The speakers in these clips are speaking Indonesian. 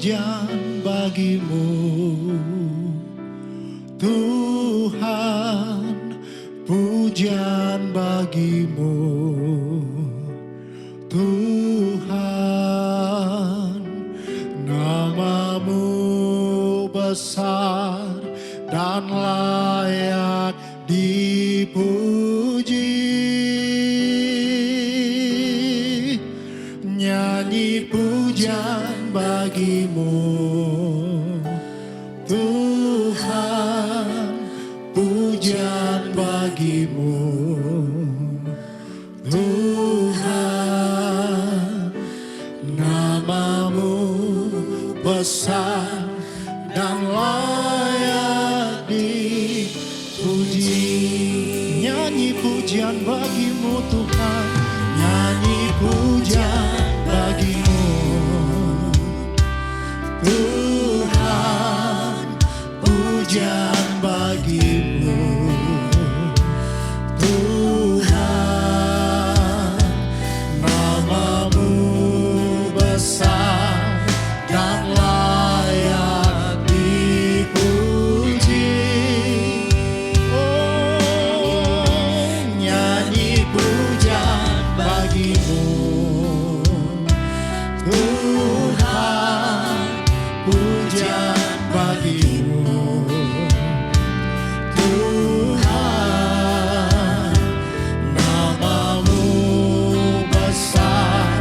pujian bagimu, Tuhan, pujian bagimu, Tuhan. Namamu besar dan layak dipuji. Nyanyi pujian bagimu, Tuhan, pujian bagimu, Tuhan. Namamu besar dan layak dipuji. Nyanyi pujian bagimu, Tuhan, nyanyi pujian bagimu, Tuhan, pujian bagimu, Tuhan. Namamu besar dan layak dipuji. Oh, nyanyi pujian bagimu, Tuhan, pujian bagimu, Tuhan. Namamu besar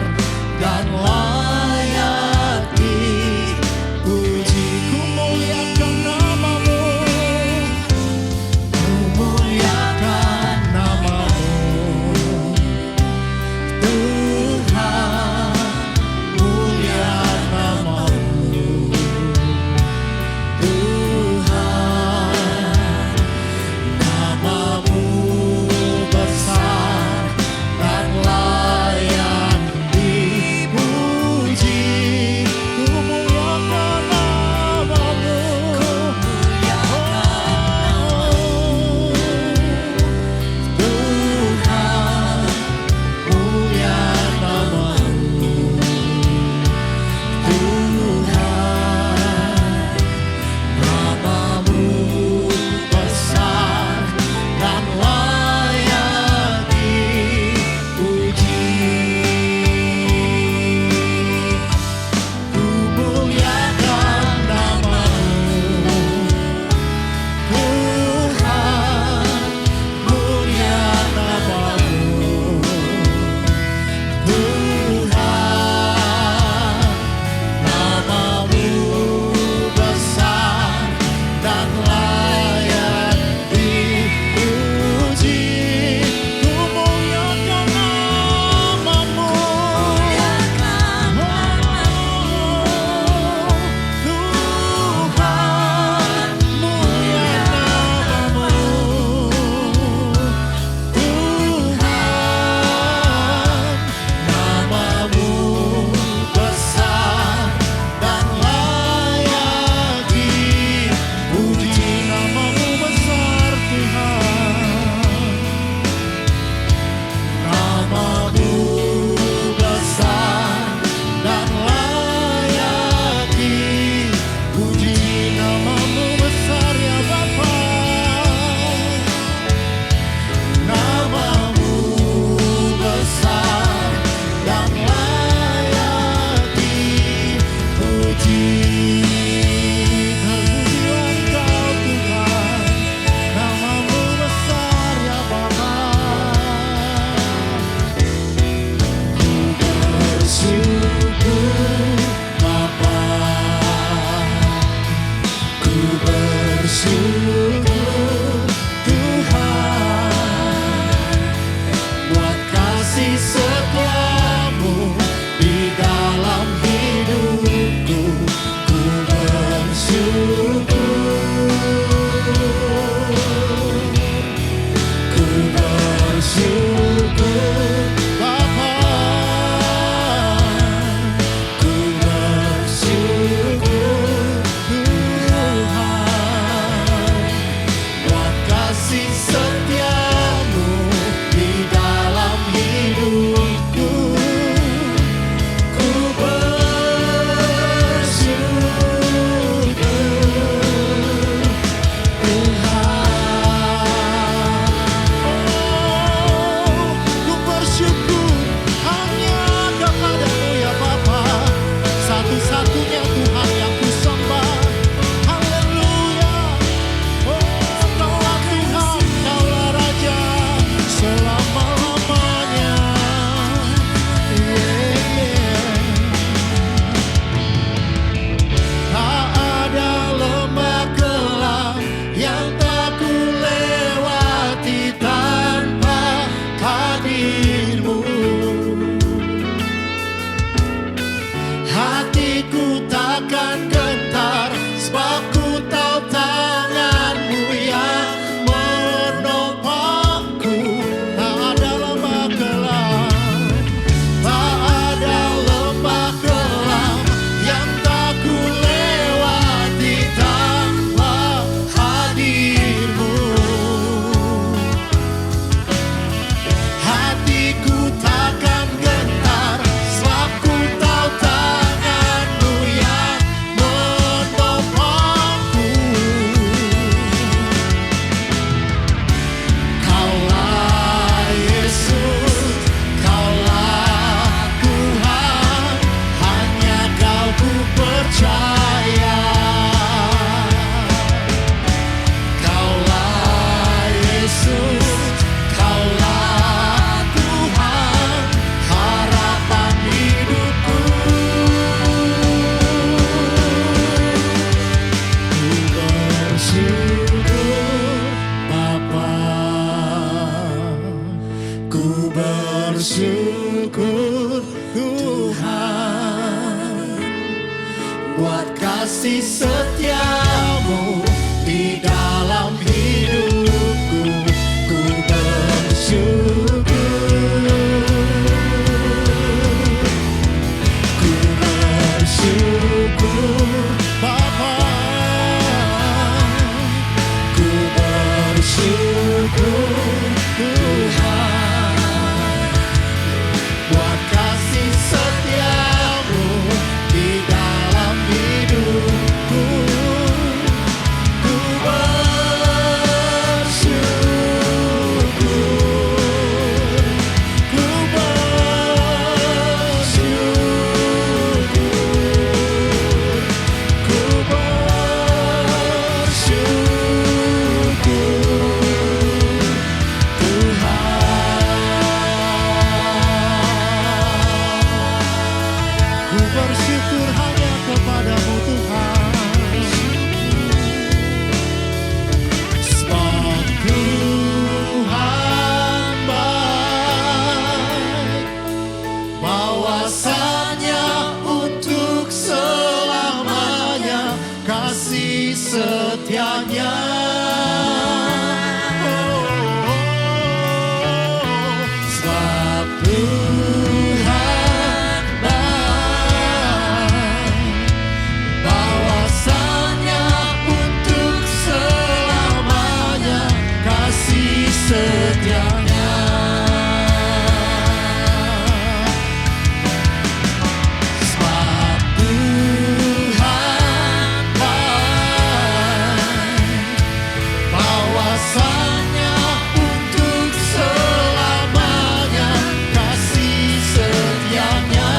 dan layak dipuji. Ku muliakan namamu, ku muliakan namamu, Tuhan, mulia namamu, Tuhan. Namamu besar dan layak dipuji. Ku muliakan namamu, Tuhan, mulia namamu, Tuhan. Namamu besar dan layak dipuji. Ku muliakan namamu, Tuhan, mulia namamu, Tuhan. Namamu besar dan layak dipuji. Ku muliakan namamu, Tuhan, mulia namamu, Tuhan. Namamu besar dan layak dipuji. Namamu besar, Tuhan. Namamu besar dan layak dipuji. Namamu besar, ya Bapa. Namamu besar dan layak dipuji. Terpujilah Engkau, Tuhan. Namamu besar, ya Bapa. Ku bersyukur, Bapa. Ku bersyukur, Tuhan, buat kasih setiamu di dalam hidupku. Ku bersyukur, ku bersyukur, Bapa. Ku bersyukur, Tuhan. kasih setiamu di dalam hidupku, ku bersyukur. Ku bersyukur Bapa, ku bersyukur Tuhan, buat kasih setiamu di dalam hidupku. Ku bersyukur, ku bersyukur, ku bersyukur Tuhan. Ku bersyukur hanya kepadamu Tuhan, sebab Tuhan baik, bahwasanya untuk selamanya kasih setianya. Sebab Tuhan baik, bahwasanya untuk selamanya kasih setianya. Sebab Tuhan baik, bahwasanya untuk selamanya kasih setianya.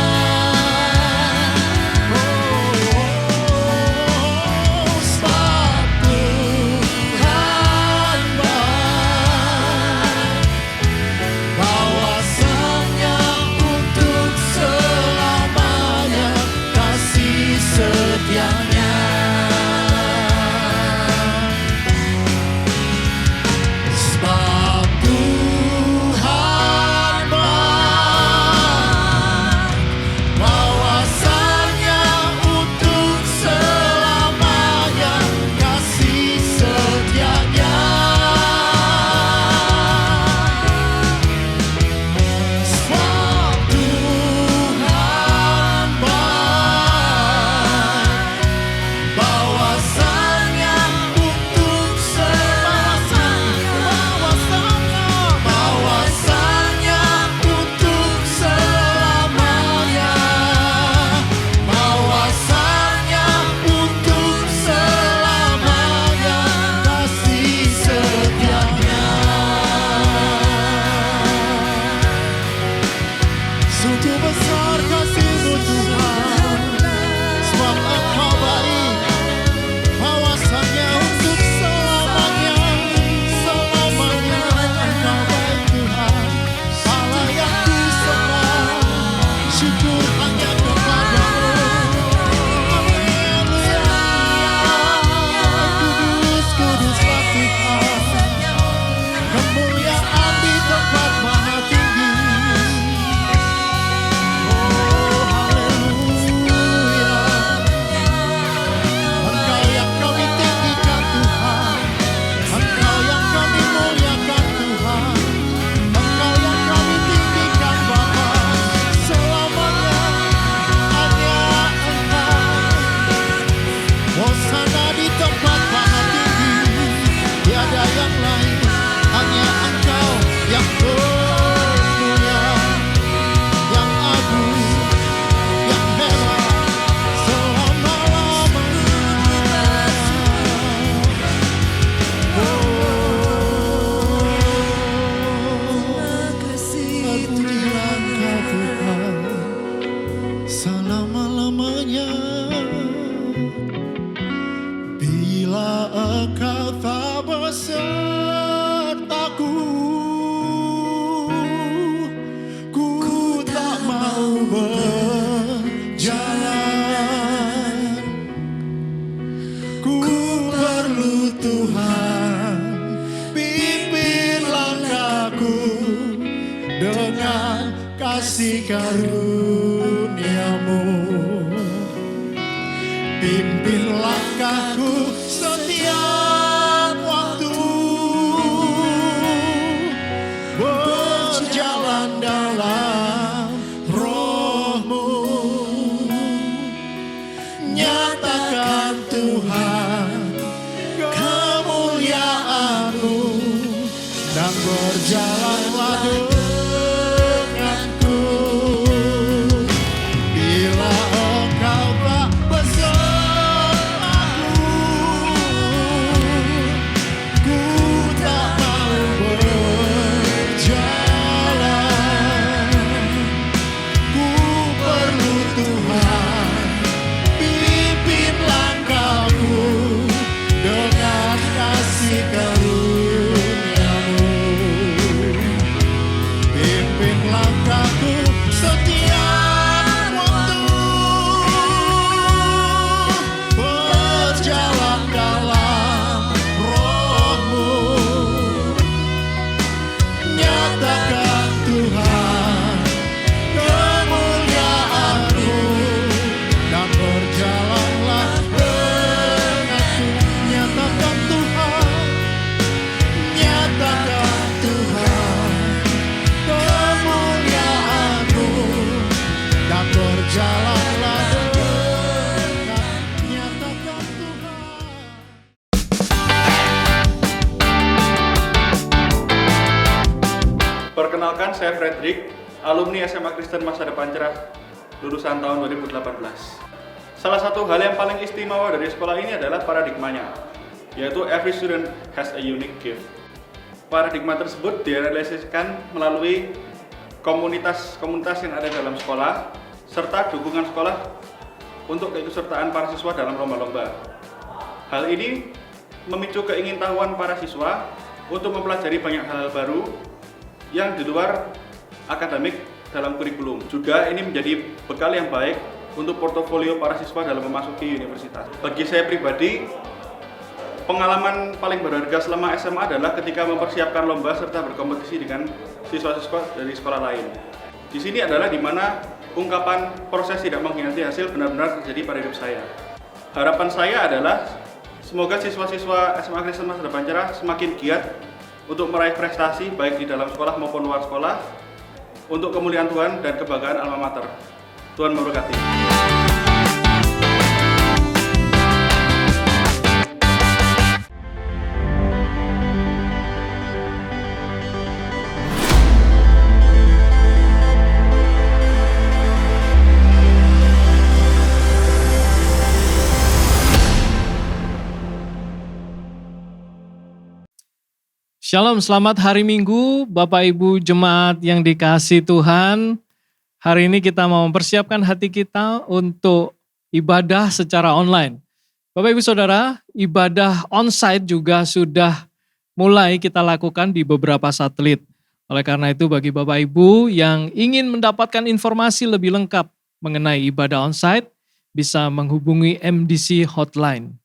Sebab Tuhan baik, bahwasanya untuk selamanya kasih setianya. Sebab Tuhan baik, bahwasanya untuk selamanya kasih setianya. Sebab Tuhan baik, bahwasanya untuk selamanya, bahwasanya untuk selamanya, bahwasanya untuk selamanya kasih setianya. Sungguh besar kasih-Mu Tuhan, sebab Engkau baik, bahwasanya untuk selamanya, selamanya Engkau baik Tuhan. Allah yang disembah, syukur hanya kepadamu. Haleluya, kudus, kuduslah Tuhan, kemuliaan di tempat maha tinggi. Oh haleluya, Engkau yang kami tinggikan Tuhan, Engkau yang kami muliakan Tuhan, Engkau yang kami tinggikan Bapa. Selamanya hanya Engkau, hosana di tempat maha tinggi, tiada yang lain, hanya Engkau yang mulia, yang agung, yang hebat selama-lamanya. Terpujilah Engkau Tuhan selama-lamanya. Bila Engkau tak besertaku, ku tak mau berjalan. Ku perlu Tuhan, pimpin langkahku dengan kasih karunia-Mu. Pimpin Pimpin langkahku setiap waktu, berjalan dalam roh-Mu. Nyatakan Tuhan kemuliaan-Mu, dan berjalanlah denganku. Bila Engkau tak bersamaku, ku tak mau berjalan. Ku perlu Tuhan, pimpin langkahku dengan kasih karunia-Mu. Pimpin langkahku setiap waktu, berjalan dalam roh-Mu. Nyatakan Tuhan kemuliaan-Mu, dan berjalanlah denganku. Nyatakan Tuhan, nyatakan Tuhan kemuliaan-Mu, dan berjalanlah denganku. Nyatakan Tuhan. Perkenalkan, saya Fredrik, alumni SMA Kristen Masa Depan Cerah, lulusan tahun 2018. Salah satu hal yang paling istimewa dari sekolah ini adalah paradigmanya, yaitu every student has a unique gift. Paradigma tersebut direalisasikan melalui komunitas-komunitas yang ada dalam sekolah, serta dukungan sekolah untuk keikutsertaan para siswa dalam lomba-lomba. Hal ini memicu keingintahuan para siswa untuk mempelajari banyak hal baru yang di luar akademik dalam kurikulum. Juga ini menjadi bekal yang baik untuk portofolio para siswa dalam memasuki universitas. Bagi saya pribadi, pengalaman paling berharga selama SMA adalah ketika mempersiapkan lomba serta berkompetisi dengan siswa-siswa dari sekolah lain. Di sini adalah di mana ungkapan proses tidak mengkhianati hasil benar-benar terjadi pada hidup saya. Harapan saya adalah semoga siswa-siswa SMA Kristen Masa Depan Cerah semakin giat untuk meraih prestasi baik di dalam sekolah maupun luar sekolah untuk kemuliaan Tuhan dan kebanggaan alma mater. Tuhan memberkati. Shalom, selamat hari Minggu, Bapak Ibu Jemaat yang dikasihi Tuhan. Hari ini kita mau mempersiapkan hati kita untuk ibadah secara online. Bapak Ibu Saudara, ibadah onsite juga sudah mulai kita lakukan di beberapa satelit. Oleh karena itu bagi Bapak Ibu yang ingin mendapatkan informasi lebih lengkap mengenai ibadah onsite, bisa menghubungi MDC Hotline.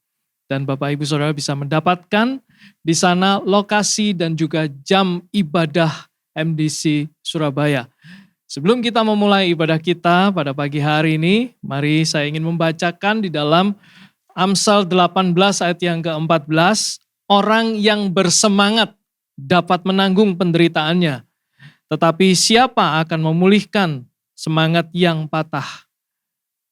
Dan Bapak Ibu Saudara bisa mendapatkan di sana lokasi dan juga jam ibadah MDC Surabaya. Sebelum kita memulai ibadah kita pada pagi hari ini, mari saya ingin membacakan di dalam Amsal 18 ayat yang ke-14, orang yang bersemangat dapat menanggung penderitaannya, tetapi siapa akan memulihkan semangat yang patah?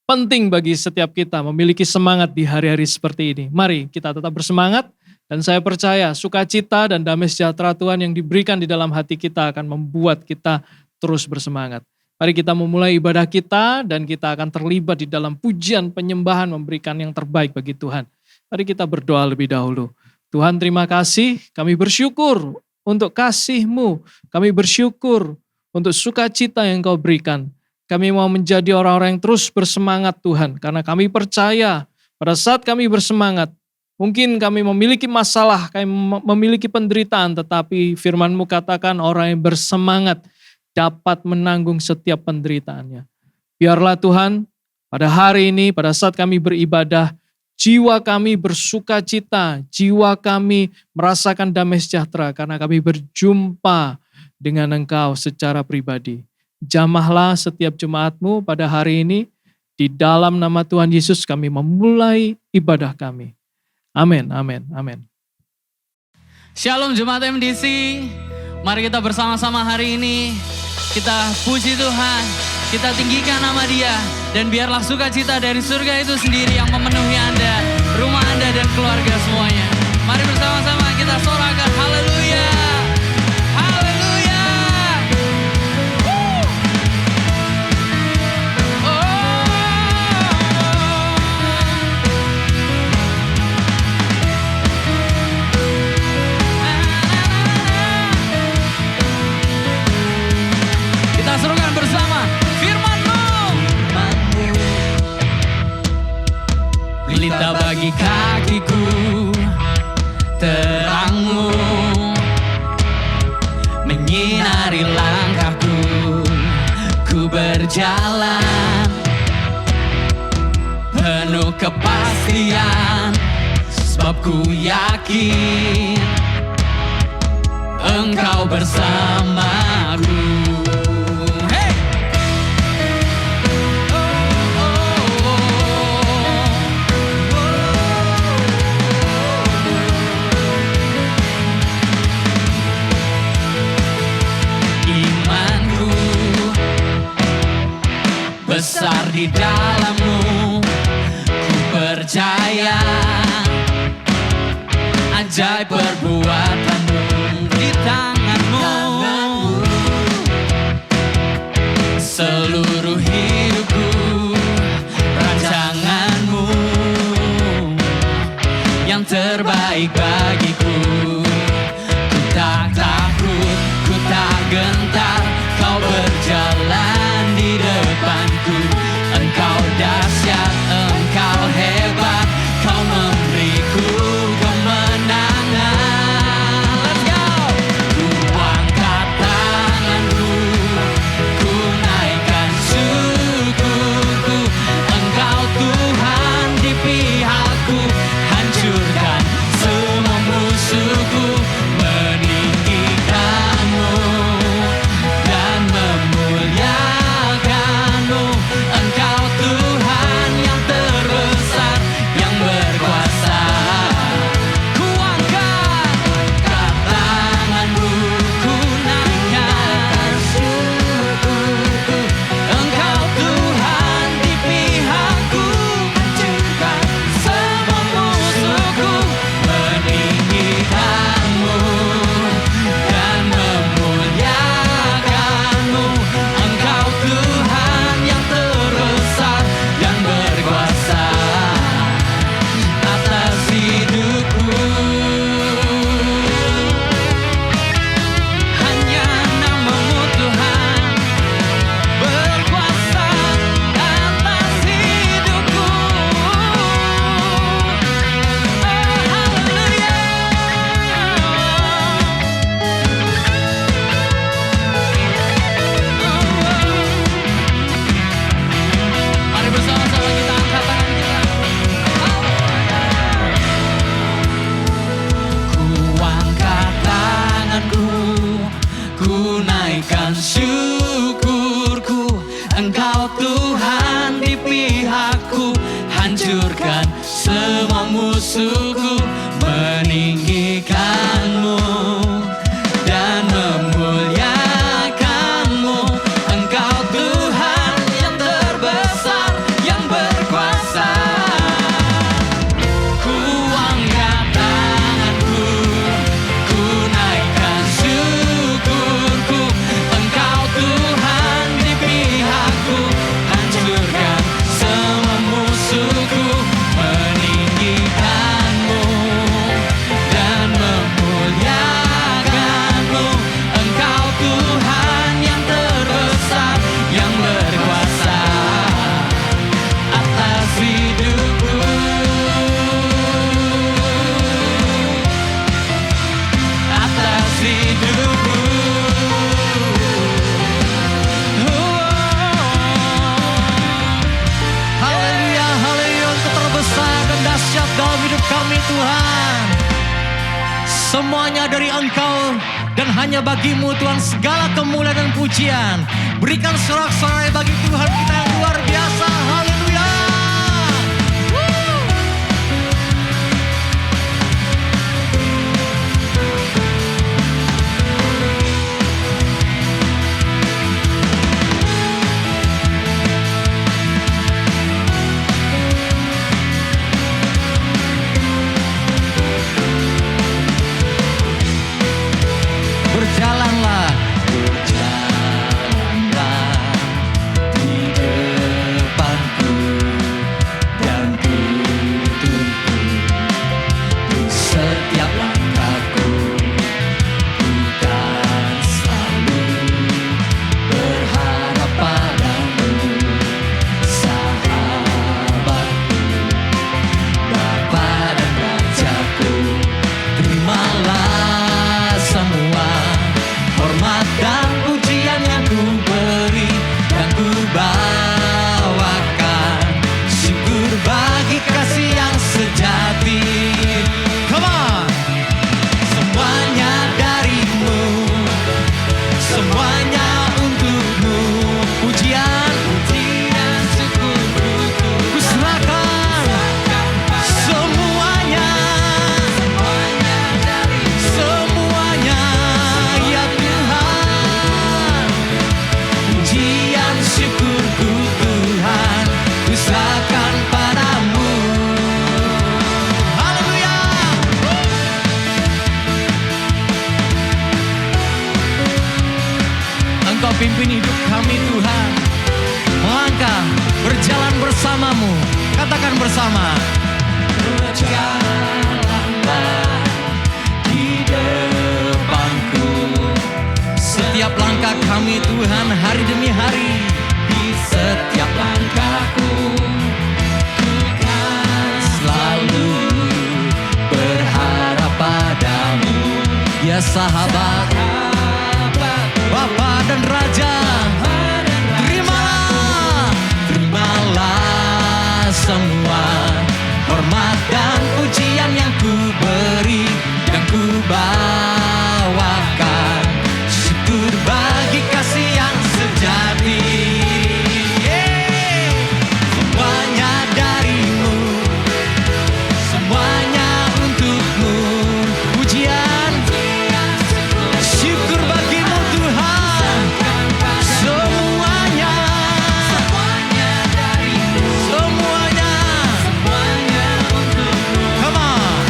Penting bagi setiap kita memiliki semangat di hari-hari seperti ini. Mari kita tetap bersemangat, dan saya percaya sukacita dan damai sejahtera Tuhan yang diberikan di dalam hati kita akan membuat kita terus bersemangat. Mari kita memulai ibadah kita dan kita akan terlibat di dalam pujian penyembahan memberikan yang terbaik bagi Tuhan. Mari kita berdoa lebih dahulu. Tuhan, terima kasih, kami bersyukur untuk kasih-Mu. Kami bersyukur untuk sukacita yang Kau berikan. Kami mau menjadi orang-orang yang terus bersemangat Tuhan, karena kami percaya pada saat kami bersemangat, mungkin kami memiliki masalah, kami memiliki penderitaan, tetapi firman-Mu katakan orang yang bersemangat dapat menanggung setiap penderitaannya. Biarlah Tuhan, pada hari ini, pada saat kami beribadah, jiwa kami bersukacita, jiwa kami merasakan damai sejahtera, karena kami berjumpa dengan Engkau secara pribadi. Jamahlah setiap jemaat-Mu pada hari ini, Di dalam nama Tuhan Yesus kami memulai ibadah kami. Amin, amin, amin. Shalom Jemaat MDC, mari kita bersama-sama hari ini, kita puji Tuhan, kita tinggikan nama Dia, dan biarlah sukacita dari surga itu sendiri yang memenuhi Anda, rumah Anda dan keluarga semuanya. Mari bersama-sama kita sorakan haleluya, haleluya. Kita serukan bersama firman-Mu, pelita bagi kakiku, terang-Mu menyinari langkahku, ku berjalan penuh kepastian, sebab ku yakin Engkau bersamaku. Hey! Imanku besar di dalam-Mu, ku percaya ajaib perbuatan-Mu di tangan-Mu. Seluruh hidupku rancangan-Mu yang terbaik bagiku. Ku tak takut, ku tak gentar, Kau berjalan di depanku. Engkau dahsyat, Engkau hebat, Kau memberiku kemenangan. Let's go! Ku angkat tanganku, ku naikkan syukurku. Engkau Tuhan di pihakku, hancurkan semua musuhku, meninggikan-Mu dan memuliakan-Mu. Engkau Tuhan yang terbesar, yang berkuasa. Ku angkat tanganku, ku naikkan syukurku. Engkau Tuhan di pihakku, hancurkan semua musuhku, meninggikan-Mu dan memuliakan-Mu. Engkau Tuhan yang terbesar, yang berkuasa atas hidupku. Hanya nama-Mu Tuhan berkuasa atas hidupku. Haleluya. Mari bersama-sama kita angkat tangan kita. Ku angkat tanganku, ku naikkan syukurku. Engkau Tuhan di pihakku, hancurkan semua musuhku, meninggikan-Mu dan memuliakan-Mu. Engkau Tuhan yang terbesar, yang berkuasa. Ku angkat tanganku, ku naikkan syukurku. Engkau Tuhan di pihakku, hancurkan semua musuhku, meninggikan-Mu dan memuliakan-Mu. Engkau Tuhan yang terbesar, yang berkuasa atas hidupku. Atas hidupku. Haleluya, haleluya, Engkau terbesar dan dahsyat dalam hidup kami Tuhan. Semuanya dari Engkau dan hanya bagi-Mu Tuhan segala kemuliaan dan pujian. Berikan sorak-sorai bagi Tuhan kita yang luar biasa. Haleluya. sahabat, Bapa dan Raja. Terimalah semua hormat dan pujian yang ku beri dan ku bawakan. Syukur bagi kasih yang sejati. Semuanya darimu, semuanya untukmu. Pujian, syukur bagimu Tuhan. Semuanya darimu, semuanya untukmu. Come on.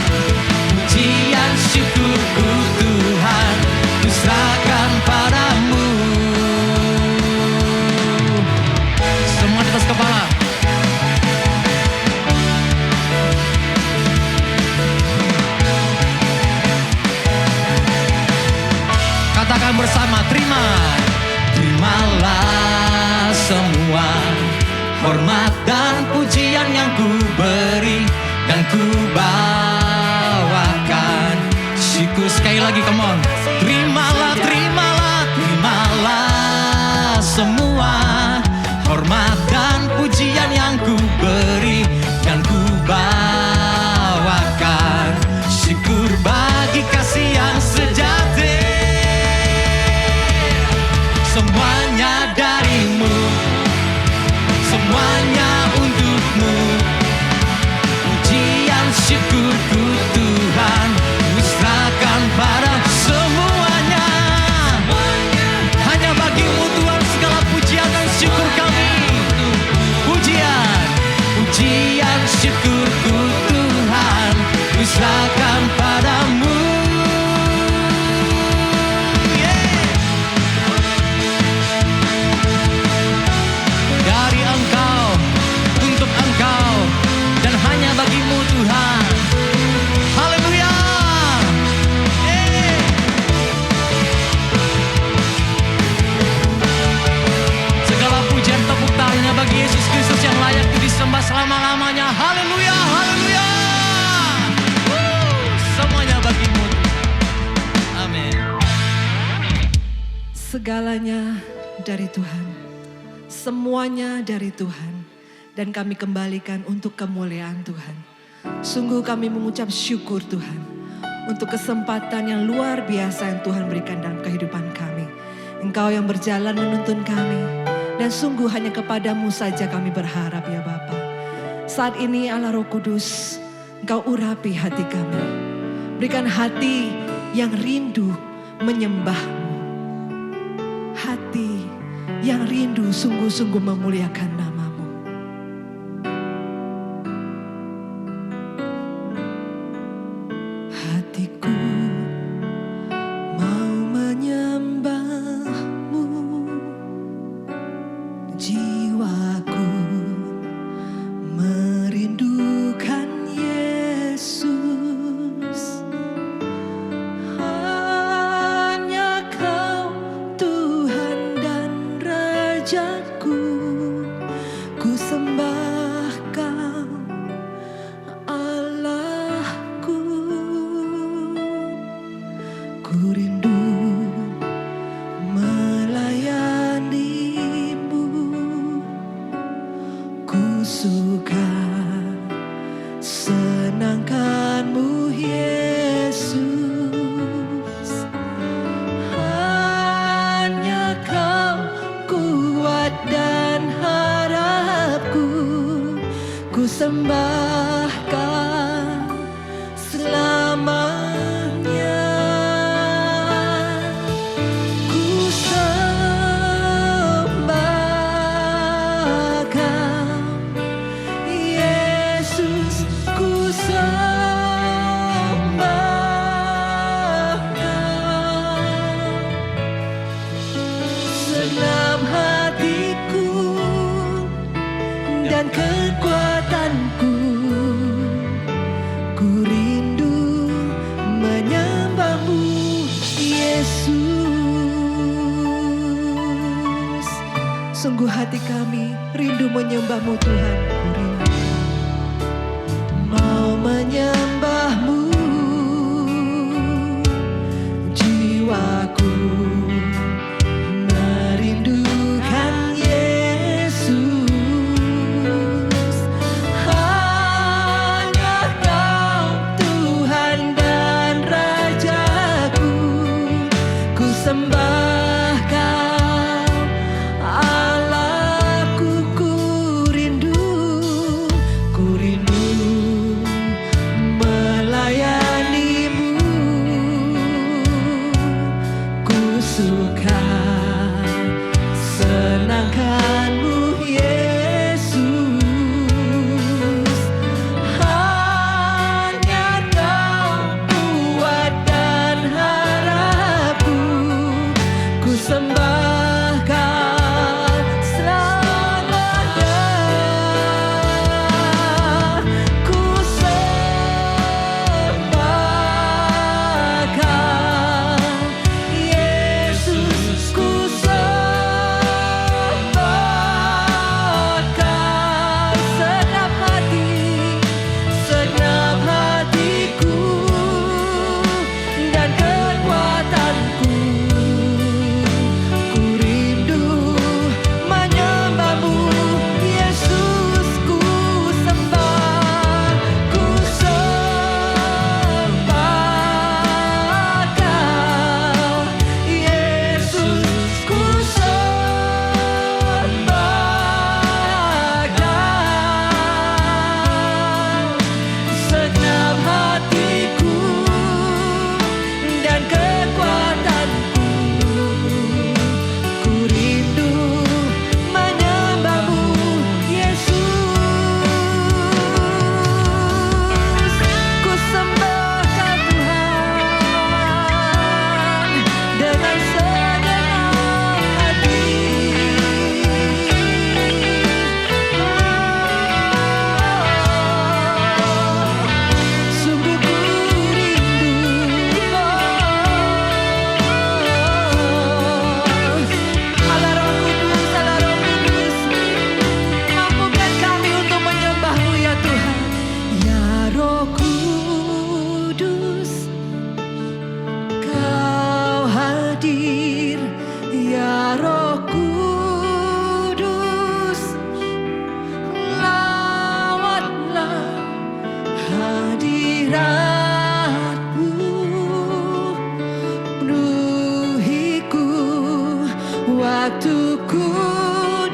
Pujian syukurku Tuhan, ku serahkan padamu. Semua di atas kepala. Katakan bersama, terimalah semua hormat dan pujian yang ku beri dan ku bawakan. Syukur sekali lagi, come on. Terimalah semua hormat dan pujian yang ku beri dan ku bawakan. Syukur bagi kasih yang sejati. Semuanya darimu, semuanya untukmu. Pujian syukurku Tuhan, ku serahkan pada semuanya. Hanya bagimu Tuhan segala pujian dan syukur kami. Pujian syukurku Tuhan, ku serahkan padamu. Dari Engkau, untuk Engkau, dan hanya bagimu Tuhan. Haleluya. Segala pujian tepuk tangannya bagi Yesus Kristus yang layak disembah selama-lamanya. Haleluya, haleluya. Semuanya bagimu. Amin. Segalanya dari Tuhan, semuanya dari Tuhan, dan kami kembalikan untuk kemuliaan Tuhan. Sungguh kami mengucap syukur Tuhan untuk kesempatan yang luar biasa yang Tuhan berikan dalam kehidupan kami. Engkau yang berjalan menuntun kami, dan sungguh hanya kepadamu saja kami berharap ya Bapa. Saat ini Allah Roh Kudus, Engkau urapi hati kami. Berikan hati yang rindu menyembah-Mu. Hati yang rindu sungguh-sungguh memuliakan nama-Mu. Hatiku mau menyembah-Mu, jiwaku merindukan Yesus. Hanya Kau Tuhan dan Rajaku, ku sembah Kau Allahku. Ku rindu melayani-Mu, ku suka senangkan-Mu Yesus. Hanya Kau kuat dan harapku, ku sembah Kau selamanya. Ku sembah Kau Yesus, ku sembah Kau. Senam hatiku dan kekuatanku, ku rindu menyembah-Mu Yesus. Sungguh hati kami rindu menyembah-Mu Tuhan. Ku rindu mau menyembah-Mu, hadirat-Mu penuhiku, waktuku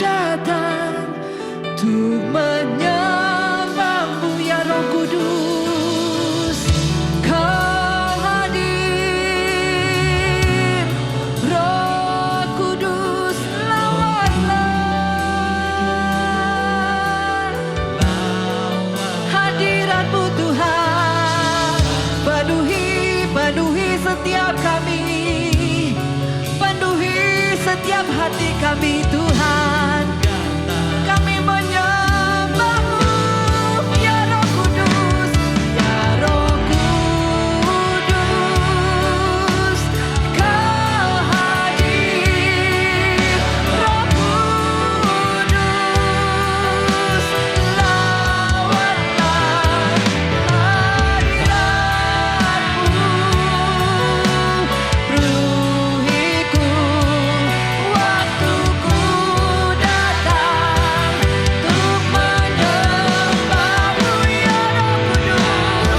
datang untuk menyembah-Mu ya Roh Kudus. Kau hadir, Roh Kudus lawanlah hadirat-Mu Tuhan. Penuhi setiap kami, penuhi setiap hati kami Tuhan. Kami menyembah-Mu ya Roh Kudus, ya Roh Kudus. Kau hadir, Roh Kudus lawanlah hadirat-Mu penuhiku, waktuku datang untuk menyembah-Mu ya Roh Kudus.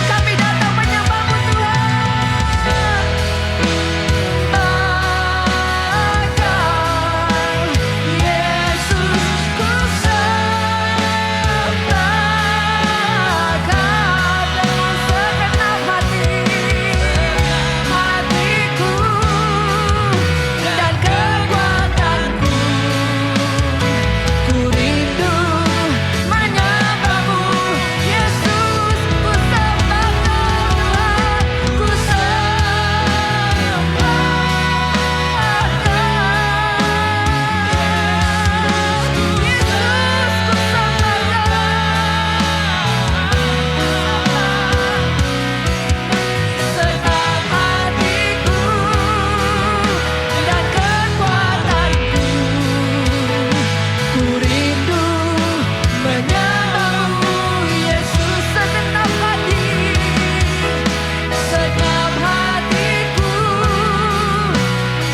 Kami datang menyembah-Mu Tuhan. Yesus, ku sembah Kau dengan segenap hatiku dan kekuatanku. Ku rindu menyembah-Mu, Yesus. Ku sembah Tuhan, ku sembah segenap hatiku dan kekuatanku. Ku rindu menyembah-Mu, Yesus. Segenap hatiku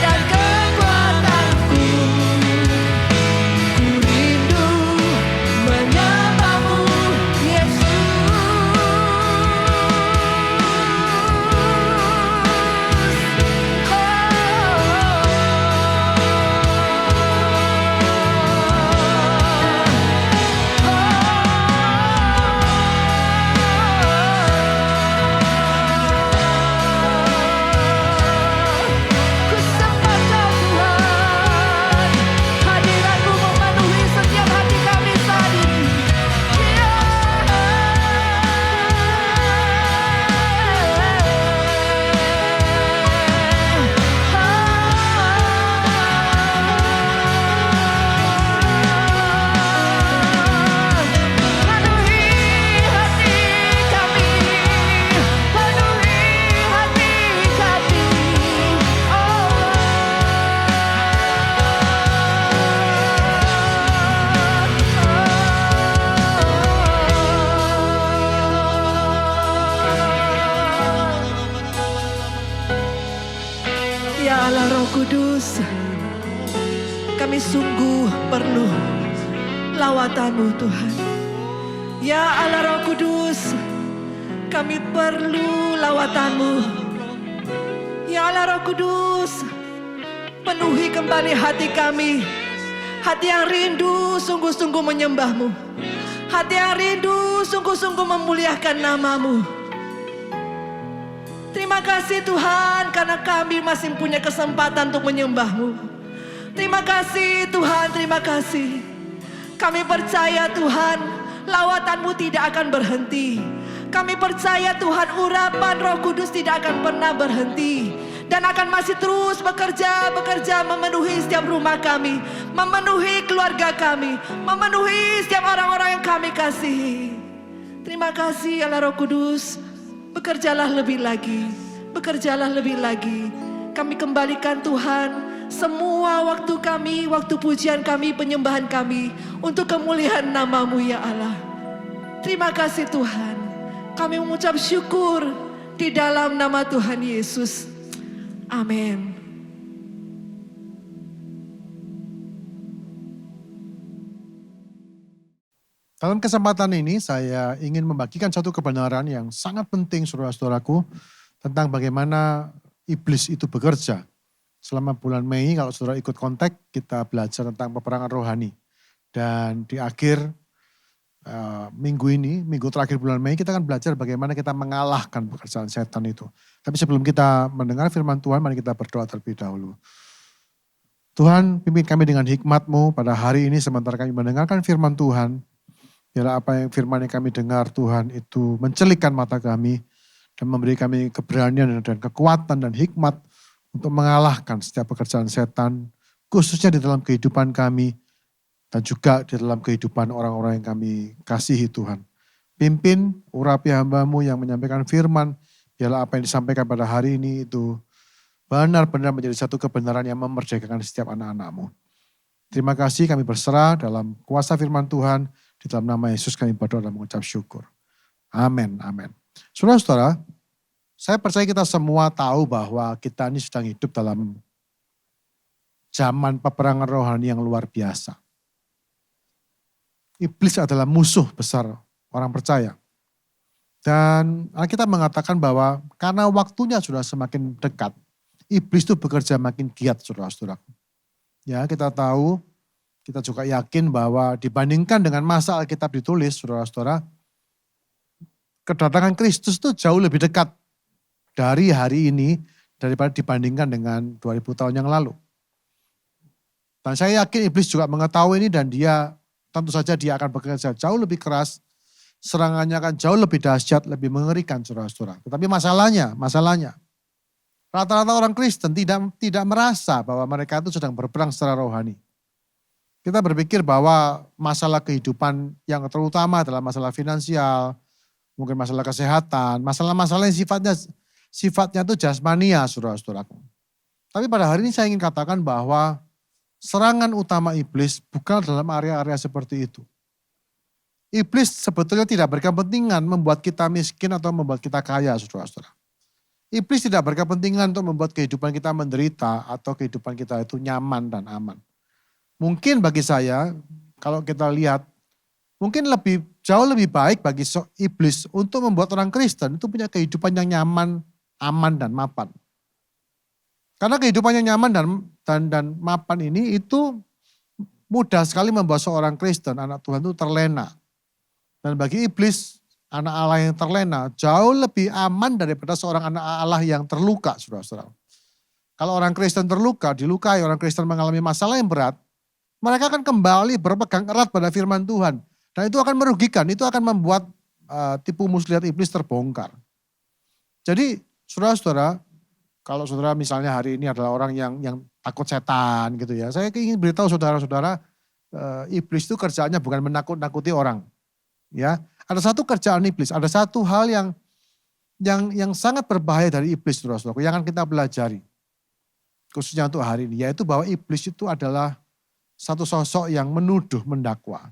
dan kekuatanku. Ku rindu menyembah-Mu, Yesus. Ku sembah Kau Tuhan, hadirat-Mu memenuhi setiap hati kami saat ini. Penuhi hati kami, penuhi hati kami, Ya Allah Roh Kudus, kami sungguh perlu lawatan-Mu Tuhan. Ya Allah Roh Kudus, kami perlu lawatan-Mu. Ya Allah Roh Kudus, penuhi kembali hati kami. Hati yang rindu sungguh-sungguh menyembah-Mu. Hati yang rindu sungguh-sungguh memuliakan nama-Mu. Terima kasih Tuhan karena kami masih punya kesempatan untuk menyembah-Mu. Terima kasih Tuhan, terima kasih. Kami percaya Tuhan, lawatan-Mu tidak akan berhenti. Kami percaya Tuhan, urapan Roh Kudus tidak akan pernah berhenti. Dan akan masih terus bekerja memenuhi setiap rumah kami. Memenuhi keluarga kami. Memenuhi setiap orang-orang yang kami kasihi. Terima kasih Allah Roh Kudus. Bekerjalah lebih lagi. Bekerjalah lebih lagi. Kami kembalikan Tuhan semua waktu kami, waktu pujian kami, penyembahan kami untuk kemuliaan nama-Mu ya Allah. Terima kasih Tuhan. Kami mengucap syukur di dalam nama Tuhan Yesus. Amin. Dalam kesempatan ini saya ingin membagikan satu kebenaran yang sangat penting saudara-saudaraku tentang bagaimana iblis itu bekerja. Selama bulan Mei kalau saudara ikut kontak kita belajar tentang peperangan rohani. Dan di akhir minggu ini, minggu terakhir bulan Mei kita akan belajar bagaimana kita mengalahkan pekerjaan setan itu. Tapi sebelum kita mendengar firman Tuhan, mari kita berdoa terlebih dahulu. Tuhan pimpin kami dengan hikmat-Mu pada hari ini sementara kami mendengarkan firman Tuhan. Biarlah apa yang firman yang kami dengar Tuhan itu mencelikkan mata kami dan memberi kami keberanian dan kekuatan dan hikmat untuk mengalahkan setiap pekerjaan setan, khususnya di dalam kehidupan kami dan juga di dalam kehidupan orang-orang yang kami kasihi Tuhan. Pimpin urapi hamba-Mu yang menyampaikan firman, biarlah apa yang disampaikan pada hari ini itu benar-benar menjadi satu kebenaran yang memerdekakan setiap anak-anak-Mu. Terima kasih kami berserah dalam kuasa firman Tuhan. Di dalam nama Yesus kami berdoa dan mengucap syukur. Amin, amin. Saudara-saudara, saya percaya kita semua tahu bahwa kita ini sedang hidup dalam zaman peperangan rohani yang luar biasa. Iblis adalah musuh besar orang percaya. Dan Alkitab mengatakan bahwa karena waktunya sudah semakin dekat, iblis itu bekerja makin giat saudara-saudara. Ya, kita tahu, kita juga yakin bahwa dibandingkan dengan masa Alkitab ditulis, saudara-saudara, kedatangan Kristus itu jauh lebih dekat dari hari ini daripada dibandingkan dengan 2000 tahun yang lalu. Dan saya yakin iblis juga mengetahui ini dan dia tentu saja dia akan bekerja jauh lebih keras, serangannya akan jauh lebih dahsyat, lebih mengerikan saudara-saudara. Tetapi masalahnya, rata-rata orang Kristen tidak merasa bahwa mereka itu sedang berperang secara rohani. Kita berpikir bahwa masalah kehidupan yang terutama adalah masalah finansial, mungkin masalah kesehatan, masalah-masalah yang sifatnya itu jasmania, saudara-saudaraku. Tapi pada hari ini saya ingin katakan bahwa serangan utama iblis bukan dalam area-area seperti itu. Iblis sebetulnya tidak berkepentingan membuat kita miskin atau membuat kita kaya, saudara-saudara. Iblis tidak berkepentingan untuk membuat kehidupan kita menderita atau kehidupan kita itu nyaman dan aman. Mungkin bagi saya, kalau kita lihat, mungkin jauh lebih baik bagi iblis untuk membuat orang Kristen itu punya kehidupan yang nyaman, aman, dan mapan. Karena kehidupan yang nyaman dan mapan ini itu mudah sekali membuat seorang Kristen, anak Tuhan itu terlena. Dan bagi iblis, anak Allah yang terlena jauh lebih aman daripada seorang anak Allah yang terluka, saudara-saudara. Kalau orang Kristen terluka, dilukai, orang Kristen mengalami masalah yang berat, mereka akan kembali berpegang erat pada firman Tuhan. Dan itu akan merugikan, itu akan membuat tipu muslihat iblis terbongkar. Jadi saudara-saudara, kalau saudara misalnya hari ini adalah orang yang takut setan gitu ya. Saya ingin beritahu saudara-saudara, iblis itu kerjaannya bukan menakut-nakuti orang. Ya, ada satu kerjaan iblis, ada satu hal yang sangat berbahaya dari iblis saudara-saudara, yang akan kita pelajari. Khususnya untuk hari ini, yaitu bahwa iblis itu adalah satu sosok yang menuduh, mendakwa.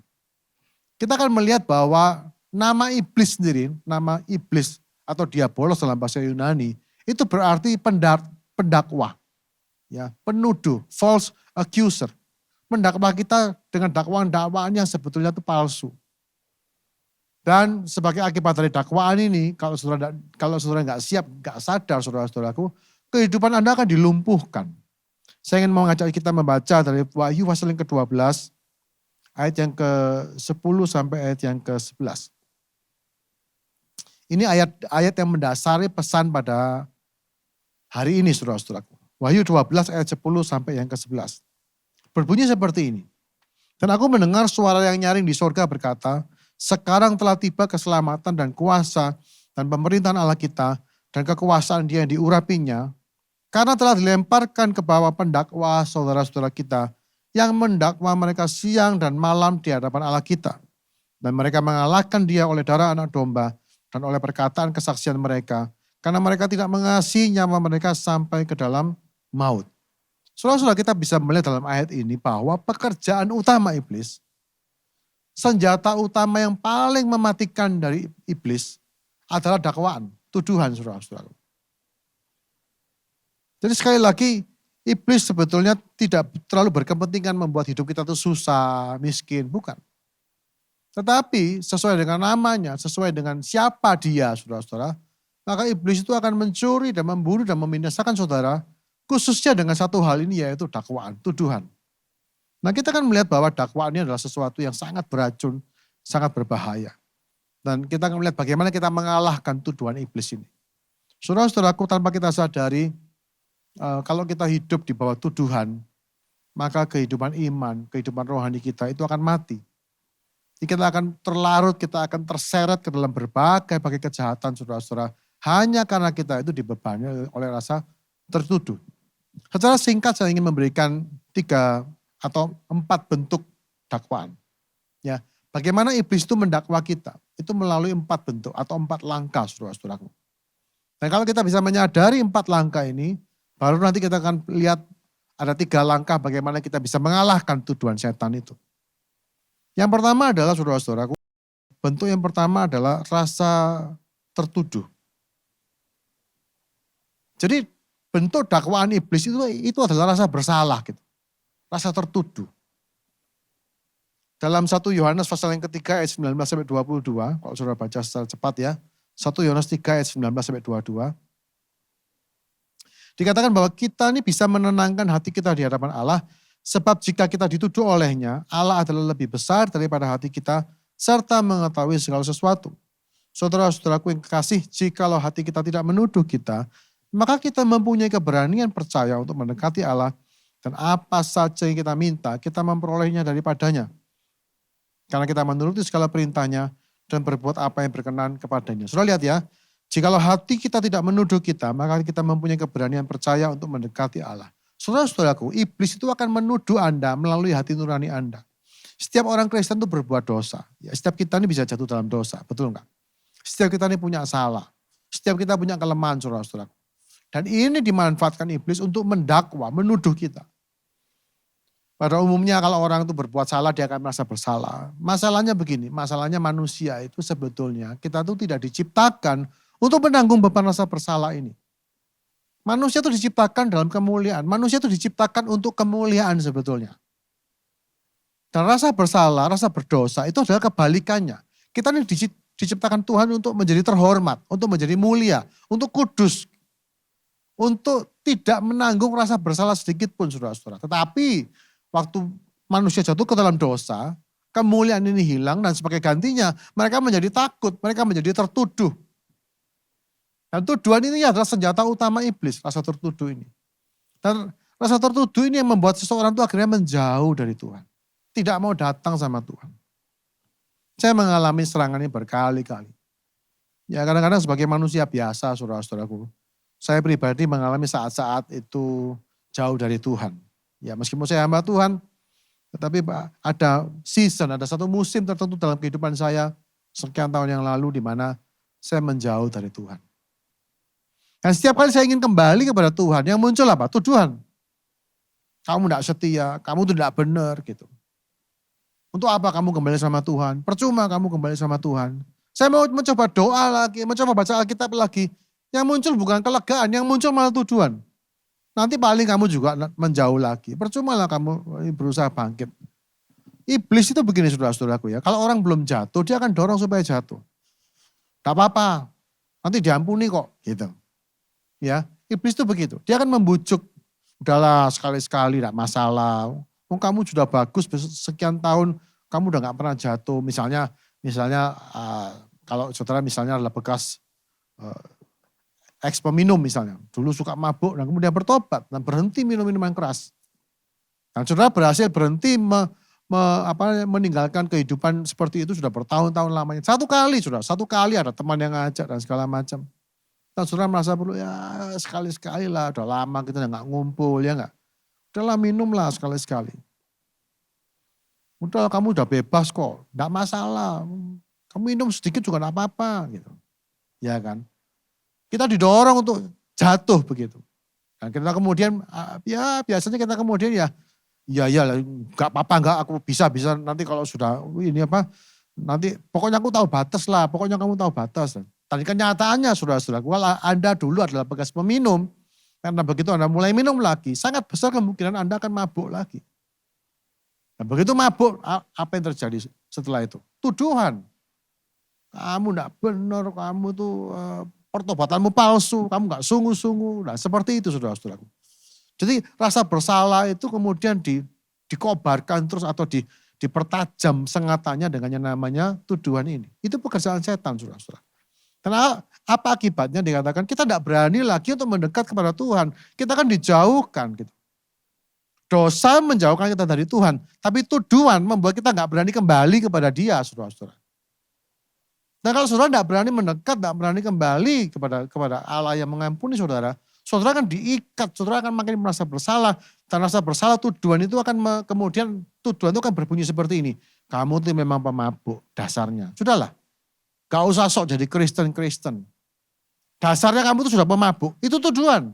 Kita akan melihat bahwa nama iblis sendiri, nama iblis atau diabolos dalam bahasa Yunani, itu berarti pendakwa, ya, penuduh, false accuser. Mendakwa kita dengan dakwaan-dakwaan yang sebetulnya itu palsu. Dan sebagai akibat dari dakwaan ini, kalau saudara nggak siap, nggak sadar saudara-saudaraku, kehidupan Anda akan dilumpuhkan. Saya ingin mengajak kita membaca dari Wahyu pasal yang ke-12, ayat yang ke-10 sampai ayat yang ke-11. Ini ayat yang mendasari pesan pada hari ini saudara-saudaraku. Wahyu 12 ayat 10 sampai yang ke-11. Berbunyi seperti ini. Dan aku mendengar suara yang nyaring di sorga berkata, sekarang telah tiba keselamatan dan kuasa dan pemerintahan Allah kita dan kekuasaan Dia yang diurapinya, karena telah dilemparkan ke bawah pendakwa saudara-saudara kita yang mendakwa mereka siang dan malam di hadapan Allah kita. Dan mereka mengalahkan dia oleh darah anak domba dan oleh perkataan kesaksian mereka. Karena mereka tidak mengasihi nyawa mereka sampai ke dalam maut. Saudara-saudara, kita bisa melihat dalam ayat ini bahwa pekerjaan utama iblis, senjata utama yang paling mematikan dari iblis adalah dakwaan, tuduhan, saudara-saudara. Jadi sekali lagi, iblis sebetulnya tidak terlalu berkepentingan membuat hidup kita itu susah, miskin, bukan. Tetapi sesuai dengan namanya, sesuai dengan siapa dia, saudara-saudara, maka iblis itu akan mencuri dan membunuh dan membinasakan saudara, khususnya dengan satu hal ini, yaitu dakwaan, tuduhan. Nah, kita kan melihat bahwa dakwaan ini adalah sesuatu yang sangat beracun, sangat berbahaya. Dan kita akan melihat bagaimana kita mengalahkan tuduhan iblis ini. Saudara-saudaraku, tanpa kita sadari, kalau kita hidup di bawah tuduhan, maka kehidupan iman, kehidupan rohani kita itu akan mati. Kita akan terlarut, kita akan terseret ke dalam berbagai kejahatan, saudara-saudara. Hanya karena kita itu dibebani oleh rasa tertuduh. Secara singkat saya ingin memberikan 3 atau 4 bentuk dakwaan. Ya, bagaimana iblis itu mendakwa kita? Itu melalui 4 bentuk atau 4 langkah, saudara-saudaraku. Dan kalau kita bisa menyadari 4 langkah ini, baru nanti kita akan lihat ada 3 langkah bagaimana kita bisa mengalahkan tuduhan setan itu. Yang pertama adalah, saudara-saudaraku, bentuk yang pertama adalah rasa tertuduh. Jadi bentuk dakwaan iblis itu adalah rasa bersalah gitu. Rasa tertuduh. Dalam 1 Yohanes pasal yang ketiga ayat 19 sampai 22, kalau saudara baca secara cepat ya. 1 Yohanes 3 ayat 19 sampai 22. Dikatakan bahwa kita ini bisa menenangkan hati kita di hadapan Allah, sebab jika kita dituduh olehnya, Allah adalah lebih besar daripada hati kita, serta mengetahui segala sesuatu. Saudara-saudaraku yang kekasih, jikalau hati kita tidak menuduh kita, maka kita mempunyai keberanian percaya untuk mendekati Allah, dan apa saja yang kita minta, kita memperolehnya daripadanya. Karena kita menuruti segala perintahnya dan berbuat apa yang berkenan kepadanya. Saudara lihat ya, jikalau hati kita tidak menuduh kita, maka kita mempunyai keberanian percaya untuk mendekati Allah. Saudara-saudaraku, iblis itu akan menuduh Anda melalui hati nurani Anda. Setiap orang Kristen itu berbuat dosa. Ya, setiap kita ini bisa jatuh dalam dosa, betul enggak? Setiap kita ini punya salah. Setiap kita punya kelemahan, saudara-saudaraku. Dan ini dimanfaatkan iblis untuk mendakwa, menuduh kita. Pada umumnya kalau orang itu berbuat salah, dia akan merasa bersalah. Masalahnya begini, masalahnya manusia itu sebetulnya kita tuh tidak diciptakan untuk menanggung beban rasa bersalah ini. Manusia itu diciptakan dalam kemuliaan. Manusia itu diciptakan untuk kemuliaan sebetulnya. Dan rasa bersalah, rasa berdosa itu adalah kebalikannya. Kita ini diciptakan Tuhan untuk menjadi terhormat, untuk menjadi mulia, untuk kudus. Untuk tidak menanggung rasa bersalah sedikit pun, saudara-saudara. Tetapi waktu manusia jatuh ke dalam dosa, kemuliaan ini hilang dan sebagai gantinya mereka menjadi takut, mereka menjadi tertuduh. Dan tuduhan ini adalah senjata utama iblis, rasa tertuduh ini. Dan rasa tertuduh ini yang membuat seseorang itu akhirnya menjauh dari Tuhan. Tidak mau datang sama Tuhan. Saya mengalami serangan ini berkali-kali. Ya kadang-kadang sebagai manusia biasa, saudara-saudaraku. Saya pribadi mengalami saat-saat itu jauh dari Tuhan. Ya meskipun saya hamba Tuhan, tetapi ada season, ada satu musim tertentu dalam kehidupan saya sekian tahun yang lalu di mana saya menjauh dari Tuhan. Dan setiap kali saya ingin kembali kepada Tuhan, yang muncul apa? Tuduhan. Kamu tidak setia, kamu tidak benar gitu. Untuk apa kamu kembali sama Tuhan? Percuma kamu kembali sama Tuhan. Saya mau mencoba doa lagi, mencoba baca Alkitab lagi. Yang muncul bukan kelegaan, yang muncul malah tuduhan. Nanti paling kamu juga menjauh lagi. Percuma lah kamu berusaha bangkit. Iblis itu begini saudara-saudaraku ya. Kalau orang belum jatuh, dia akan dorong supaya jatuh. Gak apa-apa, nanti diampuni kok gitu. Ya, iblis itu begitu. Dia akan membujuk, udahlah sekali-sekali gak masalah. Kamu sudah bagus sekian tahun, kamu udah gak pernah jatuh. Misalnya kalau saudara misalnya adalah bekas ex peminum misalnya, dulu suka mabuk dan kemudian bertobat dan berhenti minum minuman keras. Dan saudara berhasil berhenti meninggalkan kehidupan seperti itu sudah bertahun-tahun lamanya. Satu kali ada teman yang ngajak dan segala macam. Dan saudara merasa perlu ya sekali-sekali lah, udah lama kita udah gak ngumpul ya gak. Udahlah minum lah sekali-sekali. Udah kamu udah bebas kok, enggak masalah. Kamu minum sedikit juga enggak apa-apa gitu. Ya kan? Kita didorong untuk jatuh begitu. Dan kita kemudian ya biasanya kita kemudian ya enggak apa-apa enggak, aku bisa nanti kalau sudah ini apa nanti pokoknya aku tahu batas lah, pokoknya kamu tahu batas. Tadi kenyataannya saudara-saudara, kalau Anda dulu adalah bekas peminum, karena begitu Anda mulai minum lagi, sangat besar kemungkinan Anda akan mabuk lagi. Dan begitu mabuk, apa yang terjadi setelah itu? Tuduhan. Kamu enggak benar, kamu tuh pertobatanmu palsu, kamu enggak sungguh-sungguh. Nah seperti itu saudara-saudaraku. Jadi rasa bersalah itu kemudian dikobarkan terus atau dipertajam sengatannya dengan yang namanya tuduhan ini. Itu pekerjaan setan saudara-saudara. Karena apa akibatnya dikatakan kita tidak berani lagi untuk mendekat kepada Tuhan. Kita kan dijauhkan gitu. Dosa menjauhkan kita dari Tuhan. Tapi tuduhan membuat kita nggak berani kembali kepada Dia, saudara-saudara. Dan kalau saudara tidak berani mendekat, tidak berani kembali kepada Allah yang mengampuni saudara, saudara akan diikat, saudara akan makin merasa bersalah. Dan rasa bersalah tuduhan itu akan kemudian tuduhan itu akan berbunyi seperti ini. Kamu tuh memang pemabuk dasarnya. Sudahlah, gak usah sok jadi Kristen. Dasarnya kamu tuh sudah pemabuk, itu tuduhan.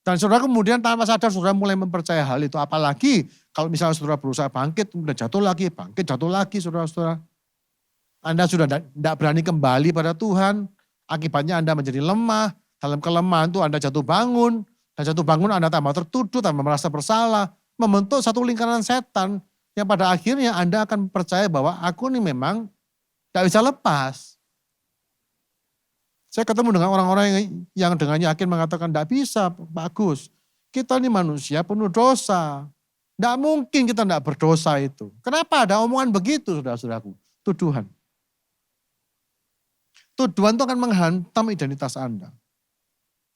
Dan saudara kemudian tanpa sadar saudara mulai mempercaya hal itu. Apalagi kalau misalnya saudara berusaha bangkit, kemudian jatuh lagi saudara-saudara. Anda sudah tidak berani kembali pada Tuhan. Akibatnya Anda menjadi lemah. Dalam kelemahan itu Anda jatuh bangun. Dan jatuh bangun Anda tambah tertuduh, tambah merasa bersalah. Membentuk satu lingkaran setan yang pada akhirnya Anda akan percaya bahwa aku ini memang tidak bisa lepas. Saya ketemu dengan orang-orang yang dengan yakin mengatakan tidak bisa Pak Agus. Kita ini manusia penuh dosa. Tidak mungkin kita tidak berdosa itu. Kenapa ada omongan begitu saudara-saudaraku? Tuduhan. Tuduhan itu akan menghantam identitas Anda.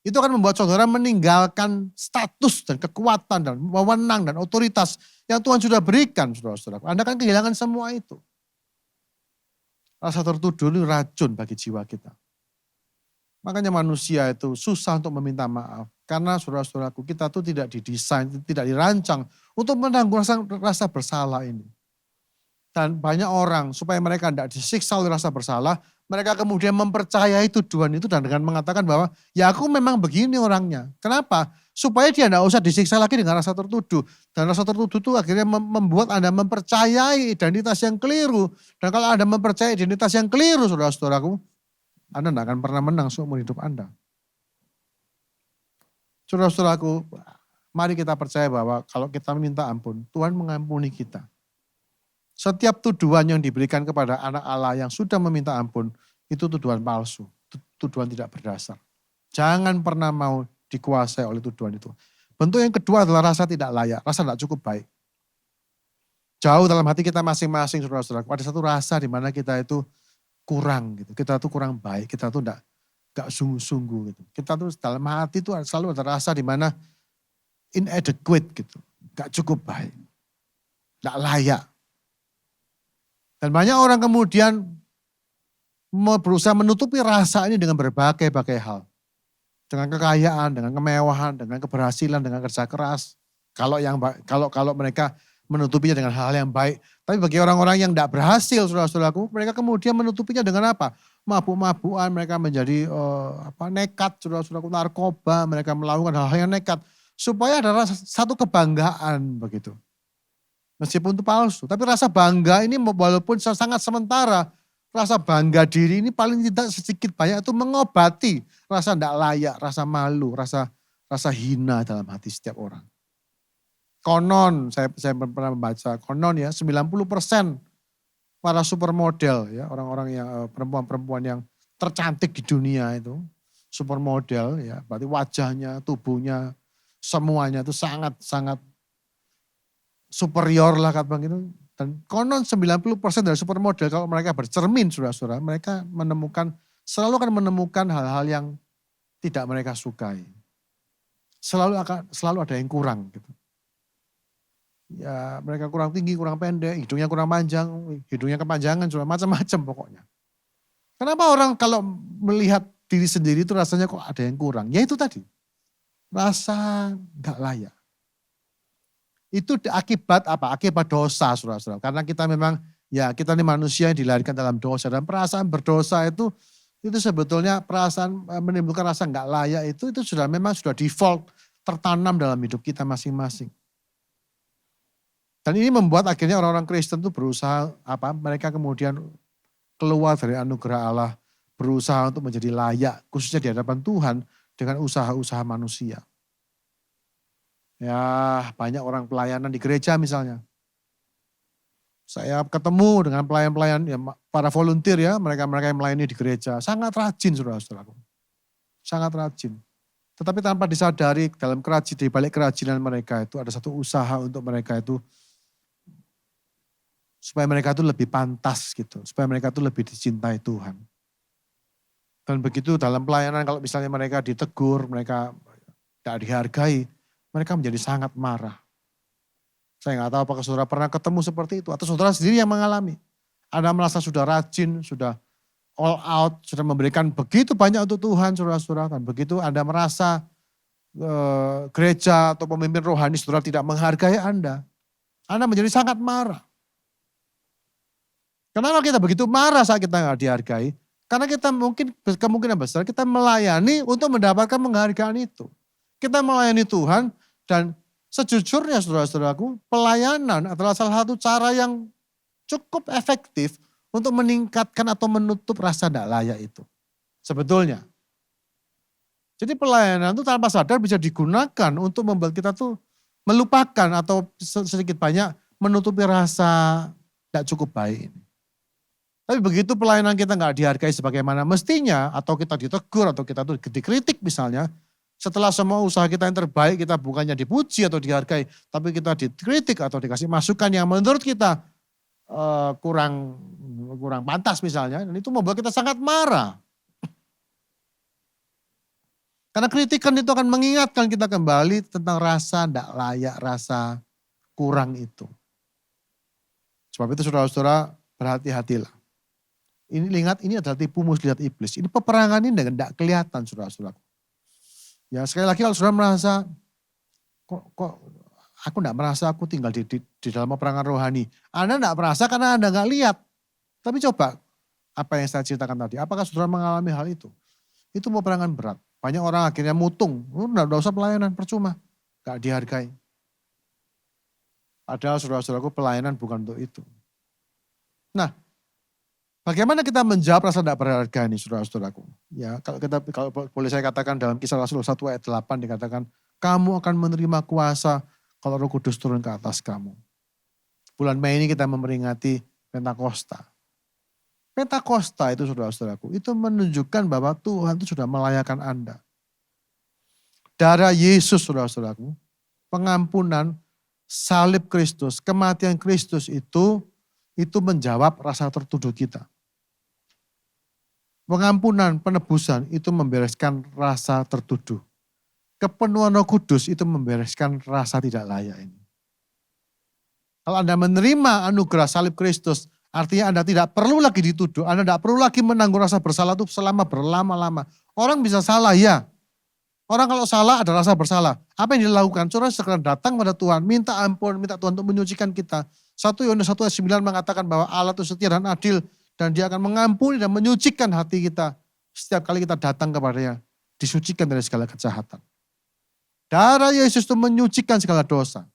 Itu akan membuat saudara meninggalkan status dan kekuatan dan wewenang dan otoritas yang Tuhan sudah berikan saudara-saudaraku. Anda akan kehilangan semua itu. Rasa tertuduh itu racun bagi jiwa kita. Makanya manusia itu susah untuk meminta maaf. Karena saudara-saudaraku kita tuh tidak didesain, tidak dirancang untuk menanggung rasa bersalah ini. Dan banyak orang supaya mereka tidak disiksa oleh rasa bersalah, mereka kemudian mempercayai tuduhan itu dan dengan mengatakan bahwa ya aku memang begini orangnya. Kenapa? Supaya dia tidak usah disiksa lagi dengan rasa tertuduh. Dan rasa tertuduh itu akhirnya membuat Anda mempercayai identitas yang keliru. Dan kalau Anda mempercayai identitas yang keliru saudara-saudaraku, Anda tidak akan pernah menang seumur hidup Anda. Saudara-saudaraku, mari kita percaya bahwa kalau kita meminta ampun, Tuhan mengampuni kita. Setiap tuduhan yang diberikan kepada anak Allah yang sudah meminta ampun, itu tuduhan palsu, tuduhan tidak berdasar. Jangan pernah mau dikuasai oleh tuduhan itu. Bentuk yang kedua adalah rasa tidak layak, rasa tidak cukup baik. Jauh dalam hati kita masing-masing saudara-saudaraku, ada satu rasa di mana kita itu kurang gitu. Kita tuh kurang baik, kita tuh enggak sungguh-sungguh gitu. Kita tuh dalam hati tuh selalu ada rasa di mana inadequate gitu. Enggak cukup baik. Enggak layak. Dan banyak orang kemudian berusaha menutupi rasa ini dengan berbagai-bagai hal. Dengan kekayaan, dengan kemewahan, dengan keberhasilan, dengan kerja keras. Kalau mereka menutupinya dengan hal-hal yang baik. Tapi bagi orang-orang yang tidak berhasil, saudara-saudaraku, mereka kemudian menutupinya dengan apa? Mabuk-mabukan, mereka menjadi nekat, saudara-saudaraku, narkoba, mereka melakukan hal-hal yang nekat. Supaya ada satu kebanggaan begitu. Meskipun itu palsu. Tapi rasa bangga ini walaupun sangat sementara, rasa bangga diri ini paling tidak sedikit banyak itu mengobati rasa tidak layak, rasa malu, rasa hina dalam hati setiap orang. Konon, saya pernah membaca, konon ya 90% para supermodel ya, orang-orang yang perempuan-perempuan yang tercantik di dunia itu, supermodel ya, berarti wajahnya, tubuhnya, semuanya itu sangat-sangat superior lah kata gitu. Dan konon 90% dari supermodel kalau mereka bercermin saudara-saudara, mereka selalu akan menemukan hal-hal yang tidak mereka sukai. Selalu ada yang kurang gitu. Ya mereka kurang tinggi, kurang pendek, hidungnya kurang panjang, hidungnya kepanjangan, macam-macam pokoknya. Kenapa orang kalau melihat diri sendiri itu rasanya kok ada yang kurang? Ya itu tadi, rasa gak layak. Itu akibat apa? Akibat dosa, saudara-saudara. Karena kita memang, ya kita ini manusia yang dilahirkan dalam dosa. Dan perasaan berdosa itu sebetulnya perasaan menimbulkan rasa nggak layak itu memang sudah default, tertanam dalam hidup kita masing-masing. Dan ini membuat akhirnya orang-orang Kristen itu berusaha, mereka kemudian keluar dari anugerah Allah, berusaha untuk menjadi layak, khususnya di hadapan Tuhan dengan usaha-usaha manusia. Ya, banyak orang pelayanan di gereja misalnya. Saya ketemu dengan pelayan-pelayan, ya, para volunteer ya, mereka-mereka yang melayani di gereja. Sangat rajin, saudara-saudaraku. Sangat rajin. Tetapi tanpa disadari di balik kerajinan mereka itu ada satu usaha untuk mereka itu, supaya mereka itu lebih pantas gitu. Supaya mereka itu lebih dicintai Tuhan. Dan begitu dalam pelayanan kalau misalnya mereka ditegur, mereka tidak dihargai, mereka menjadi sangat marah. Saya nggak tahu apakah saudara pernah ketemu seperti itu. Atau saudara sendiri yang mengalami. Anda merasa sudah rajin, sudah all out, sudah memberikan begitu banyak untuk Tuhan, saudara-saudara. Dan begitu Anda merasa gereja atau pemimpin rohani saudara tidak menghargai Anda menjadi sangat marah. Kenapa kita begitu marah saat kita nggak dihargai? Karena kita mungkin kemungkinan besar kita melayani untuk mendapatkan penghargaan itu. Kita melayani Tuhan dan sejujurnya saudara-saudaraku, pelayanan adalah salah satu cara yang cukup efektif untuk meningkatkan atau menutup rasa tidak layak itu. Sebetulnya. Jadi pelayanan itu tanpa sadar bisa digunakan untuk membuat kita tuh melupakan atau sedikit banyak menutupi rasa tidak cukup baik ini. Tapi begitu pelayanan kita nggak dihargai sebagaimana mestinya, atau kita ditegur, atau kita tuh dikritik misalnya, setelah semua usaha kita yang terbaik, kita bukannya dipuji atau dihargai, tapi kita dikritik atau dikasih masukan yang menurut kita kurang pantas misalnya, dan itu membuat kita sangat marah. Karena kritikan itu akan mengingatkan kita kembali tentang rasa tidak layak, rasa kurang itu. Sebab itu saudara-saudara berhati-hatilah. Ingat, ini adalah tipu muslihat iblis. Ini peperangan ini tidak kelihatan saudara-saudara. Ya sekali lagi kalau saudara merasa, kok aku tidak merasa aku tinggal di dalam peperangan rohani. Anda tidak merasa karena Anda nggak lihat. Tapi coba, apa yang saya ceritakan tadi, apakah saudara mengalami hal itu? Itu peperangan berat. Banyak orang akhirnya mutung, tidak usah pelayanan, percuma. Gak dihargai. Padahal saudara-saudaraku pelayanan bukan untuk itu. Nah, bagaimana kita menjawab rasa tidak berharga ini saudara-saudaraku? Ya, kalau boleh saya katakan dalam Kisah Rasul 1 ayat 8 dikatakan, kamu akan menerima kuasa kalau Roh Kudus turun ke atas kamu. Bulan Mei ini kita memperingati Pentakosta. Pentakosta itu saudara-saudaraku, itu menunjukkan bahwa Tuhan itu sudah melayakkan Anda. Darah Yesus saudara-saudaraku, pengampunan, salib Kristus, kematian Kristus itu menjawab rasa tertuduh kita. Pengampunan, penebusan itu membereskan rasa tertuduh. Kepenuhan Roh Kudus itu membereskan rasa tidak layak ini. Kalau Anda menerima anugerah salib Kristus, artinya Anda tidak perlu lagi dituduh. Anda tidak perlu lagi menanggung rasa bersalah itu selama berlama-lama. Orang bisa salah ya. Orang kalau salah ada rasa bersalah. Apa yang dilakukan? Saudara sekarang datang pada Tuhan, minta ampun, minta Tuhan untuk menyucikan kita. 1 Yohanes 1 ayat 9 mengatakan bahwa Allah itu setia dan adil. Dan dia akan mengampuni dan menyucikan hati kita. Setiap kali kita datang kepadanya, disucikan dari segala kejahatan. Darah Yesus itu menyucikan segala dosa.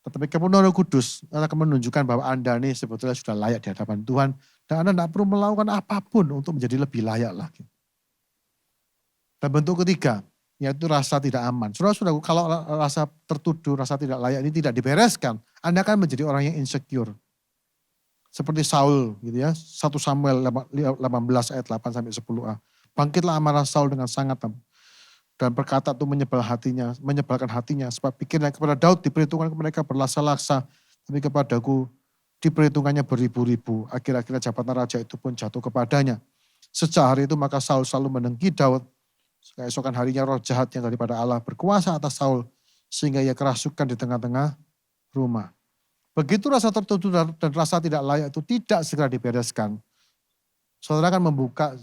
Tetapi kepenuhan Roh Kudus akan menunjukkan bahwa Anda ini sebetulnya sudah layak di hadapan Tuhan. Dan Anda tidak perlu melakukan apapun untuk menjadi lebih layak lagi. Dan bentuk ketiga, yaitu rasa tidak aman. Saudara-saudara, kalau rasa tertuduh, rasa tidak layak ini tidak dibereskan, Anda akan menjadi orang yang insecure. Seperti Saul gitu ya, 1 Samuel 18 ayat 8 sampai 10a. Bangkitlah amarah Saul dengan sangat dan berkata itu menyebalkan hatinya. Sebab pikirnya kepada Daud diperhitungkan mereka berlaksa-laksa, tapi kepadaku diperhitungannya beribu-ribu. Akhir-akhirnya jabatan raja itu pun jatuh kepadanya. Sejak hari itu maka Saul selalu menengki Daud. Keesokan harinya roh jahat yang daripada Allah berkuasa atas Saul, sehingga ia kerasukan di tengah-tengah rumah. Begitu rasa tertutup dan rasa tidak layak itu tidak segera dibereskan, saudara akan membuka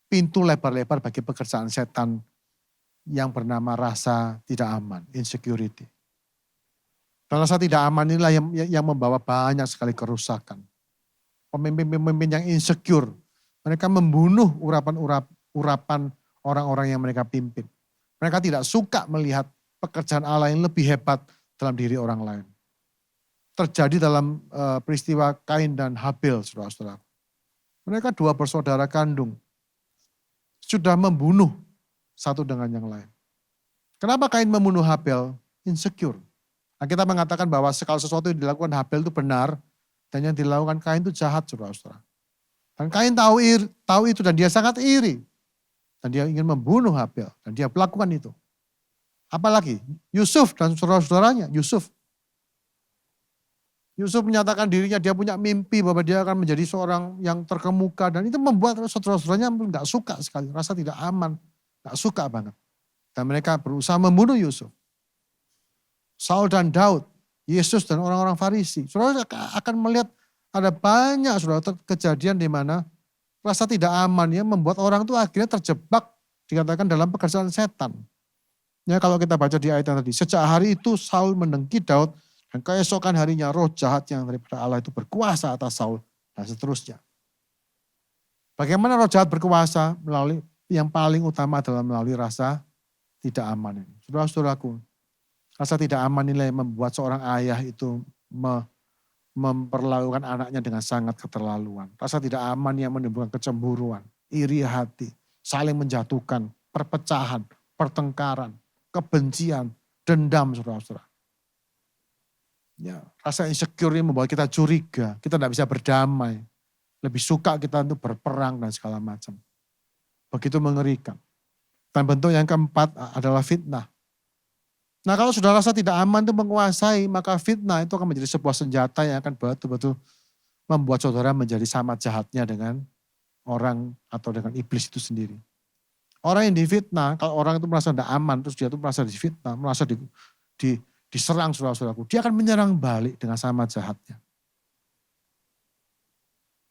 pintu lebar-lebar bagi pekerjaan setan yang bernama rasa tidak aman, insecurity. Dan rasa tidak aman inilah yang membawa banyak sekali kerusakan. Pemimpin-pemimpin yang insecure, mereka membunuh urapan orang-orang yang mereka pimpin. Mereka tidak suka melihat pekerjaan Allah yang lebih hebat dalam diri orang lain. Terjadi dalam peristiwa Kain dan Habil, saudara-saudara. Mereka dua bersaudara kandung. Sudah membunuh satu dengan yang lain. Kenapa Kain membunuh Habil? Insecure. Nah, kita mengatakan bahwa segala sesuatu yang dilakukan Habil itu benar, dan yang dilakukan Kain itu jahat, saudara-saudara. Dan Kain tahu itu dan dia sangat iri. Dan dia ingin membunuh Habil, dan dia melakukan itu. Apalagi Yusuf dan saudara-saudaranya, Yusuf menyatakan dirinya dia punya mimpi bahwa dia akan menjadi seorang yang terkemuka. Dan itu membuat saudara-saudaranya nggak suka sekali, rasa tidak aman, nggak suka banget. Dan mereka berusaha membunuh Yusuf. Saul dan Daud, Yesus dan orang-orang Farisi. Saudara akan melihat ada banyak saudara kejadian di mana rasa tidak aman ya membuat orang itu akhirnya terjebak dikatakan dalam pekerjaan setan. Ya kalau kita baca di ayat yang tadi, sejak hari itu Saul mendengki Daud dan keesokan harinya roh jahat yang daripada Allah itu berkuasa atas Saul dan seterusnya. Bagaimana roh jahat berkuasa? Melalui yang paling utama adalah melalui rasa tidak aman ini. Saudara-saudaraku, rasa tidak aman ini membuat seorang ayah itu memperlakukan anaknya dengan sangat keterlaluan. Rasa tidak aman yang menimbulkan kecemburuan, iri hati, saling menjatuhkan, perpecahan, pertengkaran, kebencian, dendam, saudara-saudara. Ya, rasa insecure ini membuat kita curiga, kita tidak bisa berdamai. Lebih suka kita untuk berperang dan segala macam. Begitu mengerikan. Dan bentuk yang keempat adalah fitnah. Nah kalau sudah rasa tidak aman itu menguasai, maka fitnah itu akan menjadi sebuah senjata yang akan betul-betul membuat saudara menjadi sama jahatnya dengan orang atau dengan iblis itu sendiri. Orang yang difitnah, kalau orang itu merasa tidak aman, terus dia itu merasa difitnah, merasa diserang saudara-saudaraku, dia akan menyerang balik dengan sama jahatnya.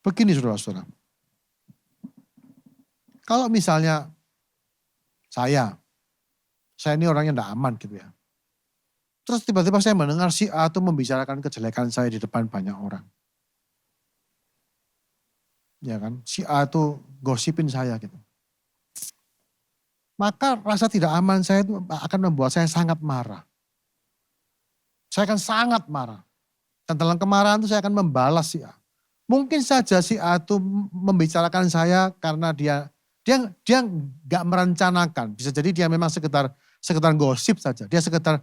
Begini saudara-saudara, kalau misalnya saya ini orangnya tidak aman gitu ya. Terus tiba-tiba saya mendengar si A itu membicarakan kejelekan saya di depan banyak orang. Ya kan, si A itu gosipin saya gitu. Maka rasa tidak aman saya itu akan membuat saya sangat marah. Saya akan sangat marah. Dan dalam kemarahan itu saya akan membalas si A. Mungkin saja si A itu membicarakan saya karena dia nggak merencanakan. Bisa jadi dia memang sekedar gosip saja. Dia sekedar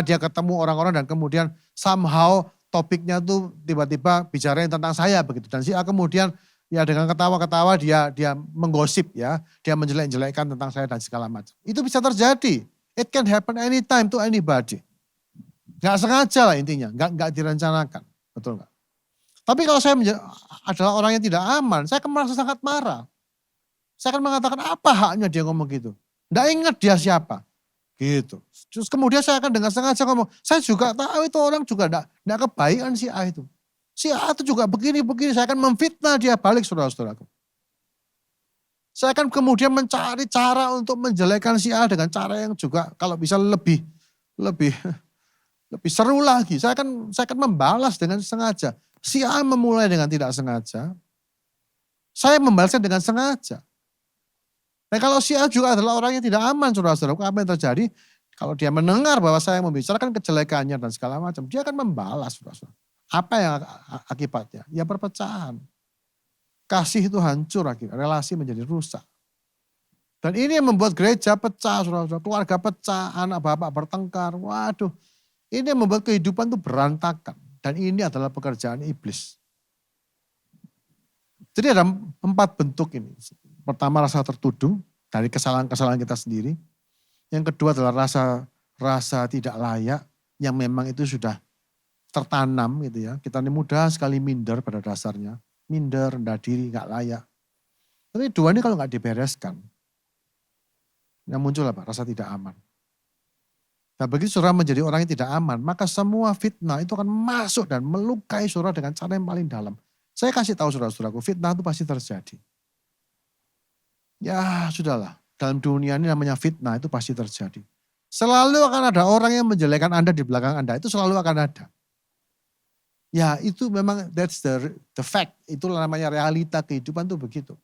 dia ketemu orang-orang dan kemudian somehow topiknya tuh tiba-tiba bicarain tentang saya begitu. Dan si A kemudian ya dengan ketawa-ketawa dia menggosip ya. Dia menjelek-jelekkan tentang saya dan segala macam. Itu bisa terjadi. It can happen anytime to anybody. Gak sengaja lah intinya. Gak direncanakan. Betul gak? Tapi kalau saya adalah orang yang tidak aman, saya akan merasa sangat marah. Saya akan mengatakan apa haknya dia ngomong gitu. Nggak ingat dia siapa. Gitu. Terus kemudian saya akan dengan sengaja ngomong, saya juga tahu itu orang juga nggak kebaikan si A itu. Si A itu juga begini, saya akan memfitnah dia balik saudara-saudaraku. Saya akan kemudian mencari cara untuk menjelekkan si A dengan cara yang juga kalau bisa lebih seru lagi. Saya akan membalas dengan sengaja. Si A memulai dengan tidak sengaja, saya membalasnya dengan sengaja. Nah kalau si A juga adalah orang yang tidak aman, saudara-saudaraku, apa yang terjadi? Kalau dia mendengar bahwa saya membicarakan kejelekannya dan segala macam, dia akan membalas, saudara-saudara. Apa yang akibatnya? Ya perpecahan. Kasih itu hancur akhirnya, relasi menjadi rusak. Dan ini yang membuat gereja pecah, saudara-saudara. Keluarga pecah, anak bapak bertengkar. Waduh, ini yang membuat kehidupan itu berantakan. Dan ini adalah pekerjaan iblis. Jadi ada 4 bentuk ini. Pertama rasa tertuduh dari kesalahan-kesalahan kita sendiri. Yang kedua adalah rasa tidak layak yang memang itu sudah tertanam gitu ya. Kita ini mudah sekali minder pada dasarnya. Minder, rendah diri, gak layak. Tapi 2 ini kalau gak dibereskan. Yang muncul apa? Rasa tidak aman. Nah begitu saudara menjadi orang yang tidak aman, maka semua fitnah itu akan masuk dan melukai saudara dengan cara yang paling dalam. Saya kasih tahu saudara-saudaraku, fitnah itu pasti terjadi. Ya sudahlah, dalam dunia ini namanya fitnah itu pasti terjadi. Selalu akan ada orang yang menjelekkan Anda di belakang Anda. Itu selalu akan ada. Ya itu memang that's the fact. Itulah namanya realita kehidupan tuh begitu.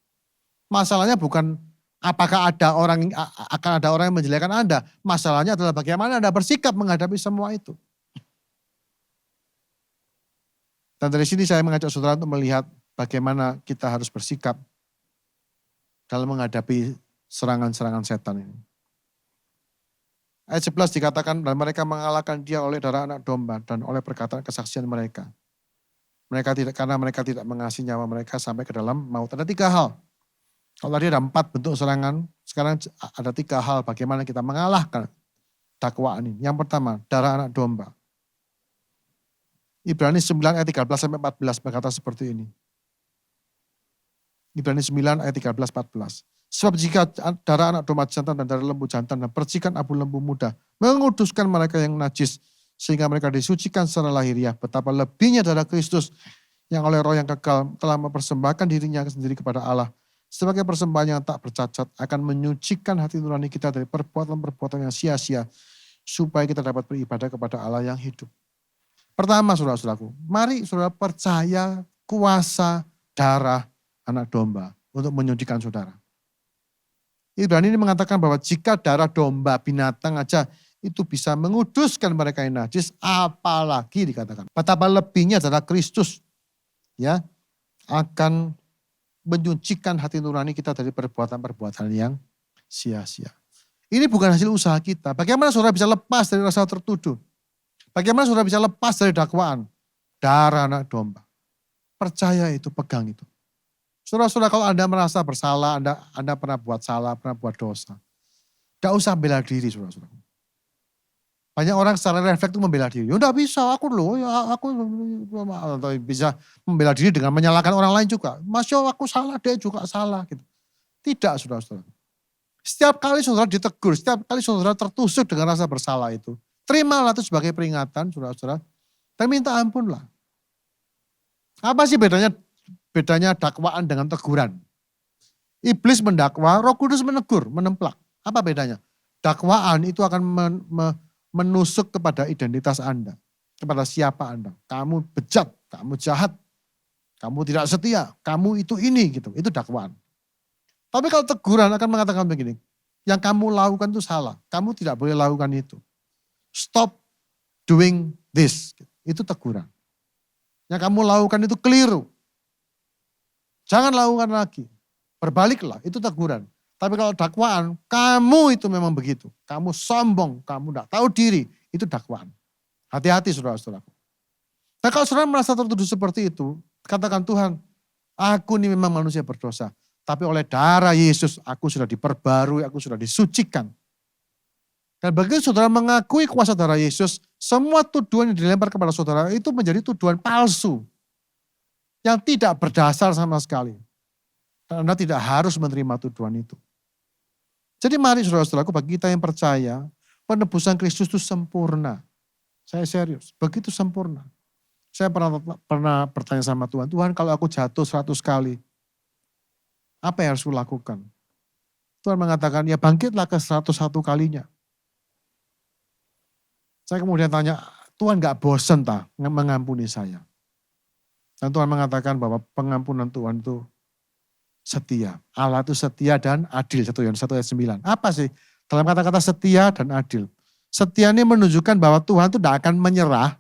Masalahnya bukan apakah akan ada orang yang menjelekkan Anda. Masalahnya adalah bagaimana Anda bersikap menghadapi semua itu. Dan dari sini saya mengajak saudara untuk melihat bagaimana kita harus bersikap dalam menghadapi serangan-serangan setan ini. Ayat 11 dikatakan, dan mereka mengalahkan dia oleh darah anak domba dan oleh perkataan kesaksian mereka. Karena mereka tidak mengasihi nyawa mereka sampai ke dalam maut. Ada 3 hal. Kalau tadi ada 4 bentuk serangan, sekarang ada 3 hal bagaimana kita mengalahkan dakwaan ini. Yang pertama, darah anak domba. Ibrani 9 ayat 13-14 berkata seperti ini. Ibrani 9 ayat 13-14. Sebab jika darah anak domba jantan dan darah lembu jantan dan percikan abu lembu muda menguduskan mereka yang najis sehingga mereka disucikan secara lahiriah, betapa lebihnya darah Kristus yang oleh roh yang kekal telah mempersembahkan dirinya sendiri kepada Allah sebagai persembahan yang tak bercacat akan menyucikan hati nurani kita dari perbuatan-perbuatan yang sia-sia supaya kita dapat beribadah kepada Allah yang hidup. Pertama saudara-saudaraku, mari saudara percaya kuasa darah anak domba untuk menyucikan saudara. Ibrani ini mengatakan bahwa jika darah domba binatang aja itu bisa menguduskan mereka yang najis, apalagi dikatakan betapa lebihnya darah Kristus ya akan menyucikan hati nurani kita dari perbuatan-perbuatan yang sia-sia. Ini bukan hasil usaha kita. Bagaimana saudara bisa lepas dari rasa tertuduh? Bagaimana saudara bisa lepas dari dakwaan? Darah anak domba. Percaya itu, pegang itu. Saudara-saudara, kalau Anda merasa bersalah, Anda pernah buat salah, pernah buat dosa. Tidak usah bela diri, saudara-saudara. Banyak orang secara refleks itu membela diri. Ya enggak bisa, aku bisa membela diri dengan menyalahkan orang lain juga. Mas yo aku salah, dia juga salah. Gitu. Tidak, saudara-saudara. Setiap kali saudara ditegur, setiap kali saudara tertusuk dengan rasa bersalah itu, terimalah itu sebagai peringatan, saudara-saudara. Dan minta ampunlah. Apa sih bedanya dakwaan dengan teguran? Iblis mendakwa, Roh Kudus menegur, menemplak. Apa bedanya? Dakwaan itu akan menusuk kepada identitas Anda. Kepada siapa Anda. Kamu bejat, kamu jahat, kamu tidak setia, kamu itu ini gitu. Itu dakwaan. Tapi kalau teguran akan mengatakan begini, yang kamu lakukan itu salah, kamu tidak boleh lakukan itu. Stop doing this. Itu teguran. Yang kamu lakukan itu keliru. Jangan lakukan lagi. Berbaliklah, itu teguran. Tapi kalau dakwaan, kamu itu memang begitu. Kamu sombong, kamu tidak tahu diri. Itu dakwaan. Hati-hati saudara-saudaraku. Nah kalau saudara merasa tertuduh seperti itu, katakan Tuhan, aku ini memang manusia berdosa. Tapi oleh darah Yesus, aku sudah diperbarui, aku sudah disucikan. Dan begitu saudara mengakui kuasa darah Yesus, semua tuduhan yang dilempar kepada saudara itu menjadi tuduhan palsu. Yang tidak berdasar sama sekali. Dan Anda tidak harus menerima tuduhan itu. Jadi mari saudara-saudaraku, bagi kita yang percaya, penebusan Kristus itu sempurna. Saya serius, begitu sempurna. Saya pernah bertanya sama Tuhan, Tuhan kalau aku jatuh 100 kali, apa yang harus kulakukan? Tuhan mengatakan, ya bangkitlah ke 101 kalinya. Saya kemudian tanya, Tuhan gak bosan tak mengampuni saya? Dan Tuhan mengatakan bahwa pengampunan Tuhan itu setia. Allah itu setia dan adil. 1 Yohanes 1 ayat 9. Apa sih? Dalam kata-kata setia dan adil. Setia ini menunjukkan bahwa Tuhan itu tidak akan menyerah.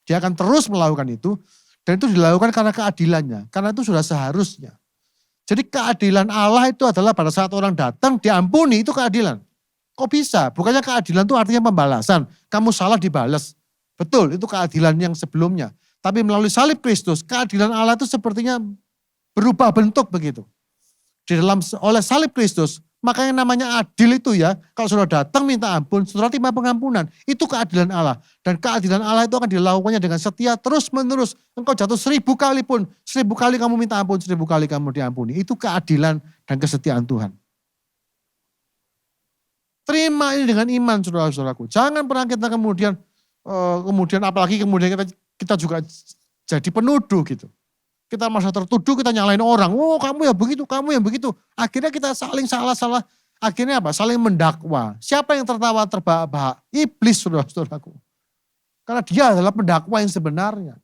Dia akan terus melakukan itu. Dan itu dilakukan karena keadilannya. Karena itu sudah seharusnya. Jadi keadilan Allah itu adalah pada saat orang datang diampuni, itu keadilan. Kok bisa? Bukannya keadilan itu artinya pembalasan. Kamu salah dibalas. Betul, itu keadilan yang sebelumnya. Tapi melalui salib Kristus, keadilan Allah itu sepertinya berubah bentuk begitu. Oleh salib Kristus, makanya namanya adil itu ya, kalau saudara datang minta ampun, saudara terima pengampunan. Itu keadilan Allah. Dan keadilan Allah itu akan dilakukannya dengan setia terus menerus. Engkau jatuh 1000 kali pun, 1000 kali kamu minta ampun, 1000 kali kamu diampuni. Itu keadilan dan kesetiaan Tuhan. Terima ini dengan iman saudara-saudaraku. Jangan pernah kita kemudian apalagi kemudian kita juga jadi penuduh gitu. Kita merasa tertuduh, kita nyalain orang. Oh kamu ya begitu, kamu yang begitu. Akhirnya kita saling salah-salah. Akhirnya apa? Saling mendakwa. Siapa yang tertawa terbahak-bahak? Iblis, saudara-saudaraku. Karena dia adalah pendakwa yang sebenarnya.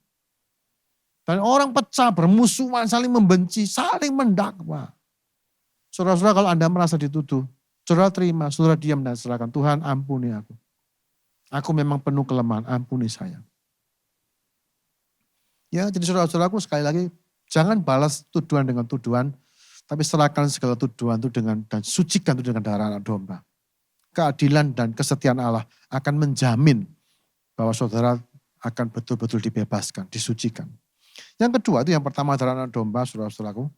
Dan orang pecah, bermusuhan, saling membenci, saling mendakwa. Saudara-saudara, kalau Anda merasa dituduh, saudara terima, saudara diam dan serahkan. Tuhan, ampuni aku. Aku memang penuh kelemahan, ampuni saya. Ya, jadi saudara-saudaraku sekali lagi, jangan balas tuduhan dengan tuduhan, tapi serahkan segala tuduhan itu dan sucikan itu dengan darah anak domba. Keadilan dan kesetiaan Allah akan menjamin bahwa saudara akan betul-betul dibebaskan, disucikan. Yang kedua itu yang pertama adalah anak domba, saudara-saudaraku.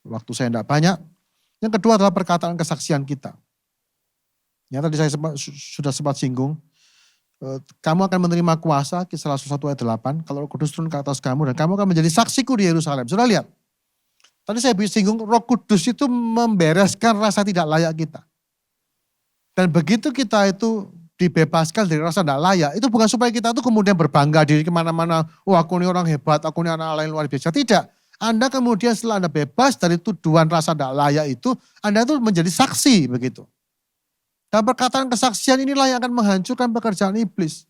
Waktu saya tidak banyak. Yang kedua adalah perkataan kesaksian kita. Ya, tadi saya sudah sempat singgung. Kamu akan menerima kuasa, Kisah Rasul 1 ayat 8. Kalau Roh Kudus turun ke atas kamu dan kamu akan menjadi saksiku di Yerusalem. Sudah lihat. Tadi saya singgung Roh Kudus itu membereskan rasa tidak layak kita. Dan begitu kita itu dibebaskan dari rasa tidak layak, itu bukan supaya kita tuh kemudian berbangga diri kemana-mana, oh aku ini orang hebat, aku ini anak Allah yang luar biasa. Tidak. Anda kemudian setelah Anda bebas dari tuduhan rasa tidak layak itu, Anda itu menjadi saksi begitu. Dan perkataan kesaksian inilah yang akan menghancurkan pekerjaan iblis.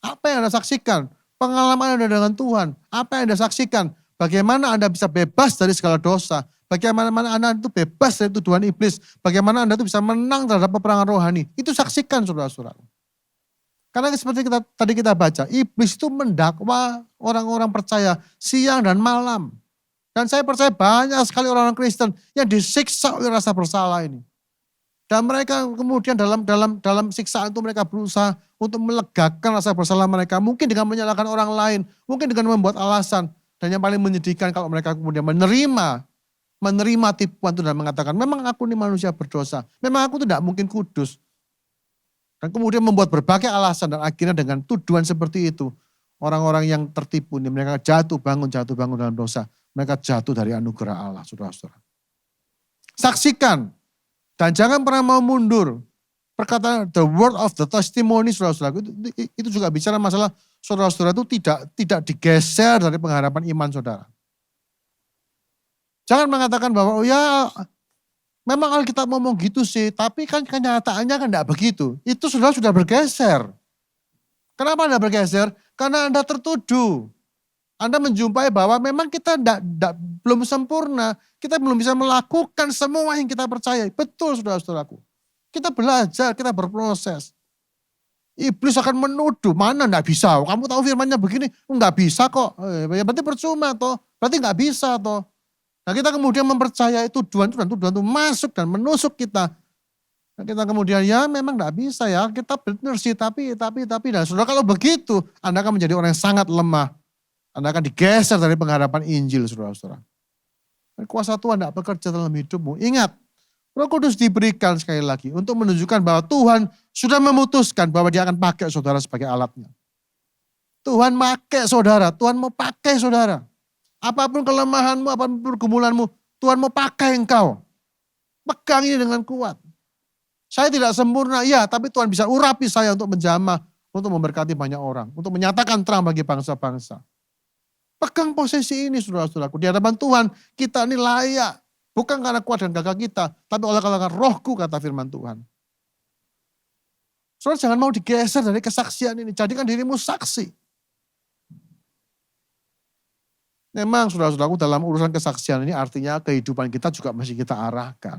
Apa yang Anda saksikan? Pengalaman Anda dengan Tuhan. Apa yang Anda saksikan? Bagaimana Anda bisa bebas dari segala dosa? Bagaimana Anda itu bebas dari tuduhan iblis? Bagaimana Anda itu bisa menang terhadap peperangan rohani? Itu saksikan saudara-saudara. Karena seperti tadi kita baca, iblis itu mendakwa orang-orang percaya siang dan malam. Dan saya percaya banyak sekali orang-orang Kristen yang disiksa oleh rasa bersalah ini. Dan mereka kemudian dalam siksaan itu mereka berusaha untuk melegakan rasa bersalah mereka. Mungkin dengan menyalahkan orang lain, mungkin dengan membuat alasan. Dan yang paling menyedihkan kalau mereka kemudian menerima tipuan itu dan mengatakan, memang aku ini manusia berdosa. Memang aku tidak mungkin kudus. Dan kemudian membuat berbagai alasan dan akhirnya dengan tuduhan seperti itu. Orang-orang yang tertipu ini mereka jatuh bangun dalam dosa. Mereka jatuh dari anugerah Allah, saudara-saudara. Saksikan. Dan jangan pernah mau mundur. Perkataan the word of the testimony, saudara-saudara, itu juga bicara masalah saudara-saudara itu tidak digeser dari pengharapan iman saudara. Jangan mengatakan bahwa oh ya memang Alkitab ngomong gitu sih, tapi kan kenyataannya kan tidak begitu. Itu sudah bergeser. Kenapa Anda bergeser? Karena Anda tertuduh. Anda menjumpai bahwa memang kita belum sempurna. Kita belum bisa melakukan semua yang kita percaya. Betul saudara-saudaraku. Kita belajar, kita berproses. Iblis akan menuduh, mana enggak bisa. Kamu tahu firmannya begini, enggak bisa kok. Ya berarti percuma toh. Berarti enggak bisa toh. Nah kita kemudian mempercayai tuduhan itu masuk dan menusuk kita. Nah, kita kemudian ya memang enggak bisa ya. Kita benar sih tapi. Dan saudara kalau begitu, Anda akan menjadi orang yang sangat lemah. Anda akan digeser dari pengharapan Injil, saudara-saudara. Dan kuasa Tuhan tidak bekerja dalam hidupmu. Ingat, Roh Kudus diberikan sekali lagi untuk menunjukkan bahwa Tuhan sudah memutuskan bahwa dia akan pakai saudara sebagai alatnya. Tuhan pakai saudara, Tuhan mau pakai saudara. Apapun kelemahanmu, apapun pergumulanmu, Tuhan mau pakai engkau. Pegang ini dengan kuat. Saya tidak sempurna, ya, tapi Tuhan bisa urapi saya untuk menjamah, untuk memberkati banyak orang, untuk menyatakan terang bagi bangsa-bangsa. Pegang posisi ini saudara-saudaraku. Di hadapan Tuhan kita ini layak. Bukan karena kuat dan gagah kita. Tapi oleh karena rohku kata firman Tuhan. Saudara jangan mau digeser dari kesaksian ini. Jadikan dirimu saksi. Memang saudara-saudaraku dalam urusan kesaksian ini artinya kehidupan kita juga masih kita arahkan.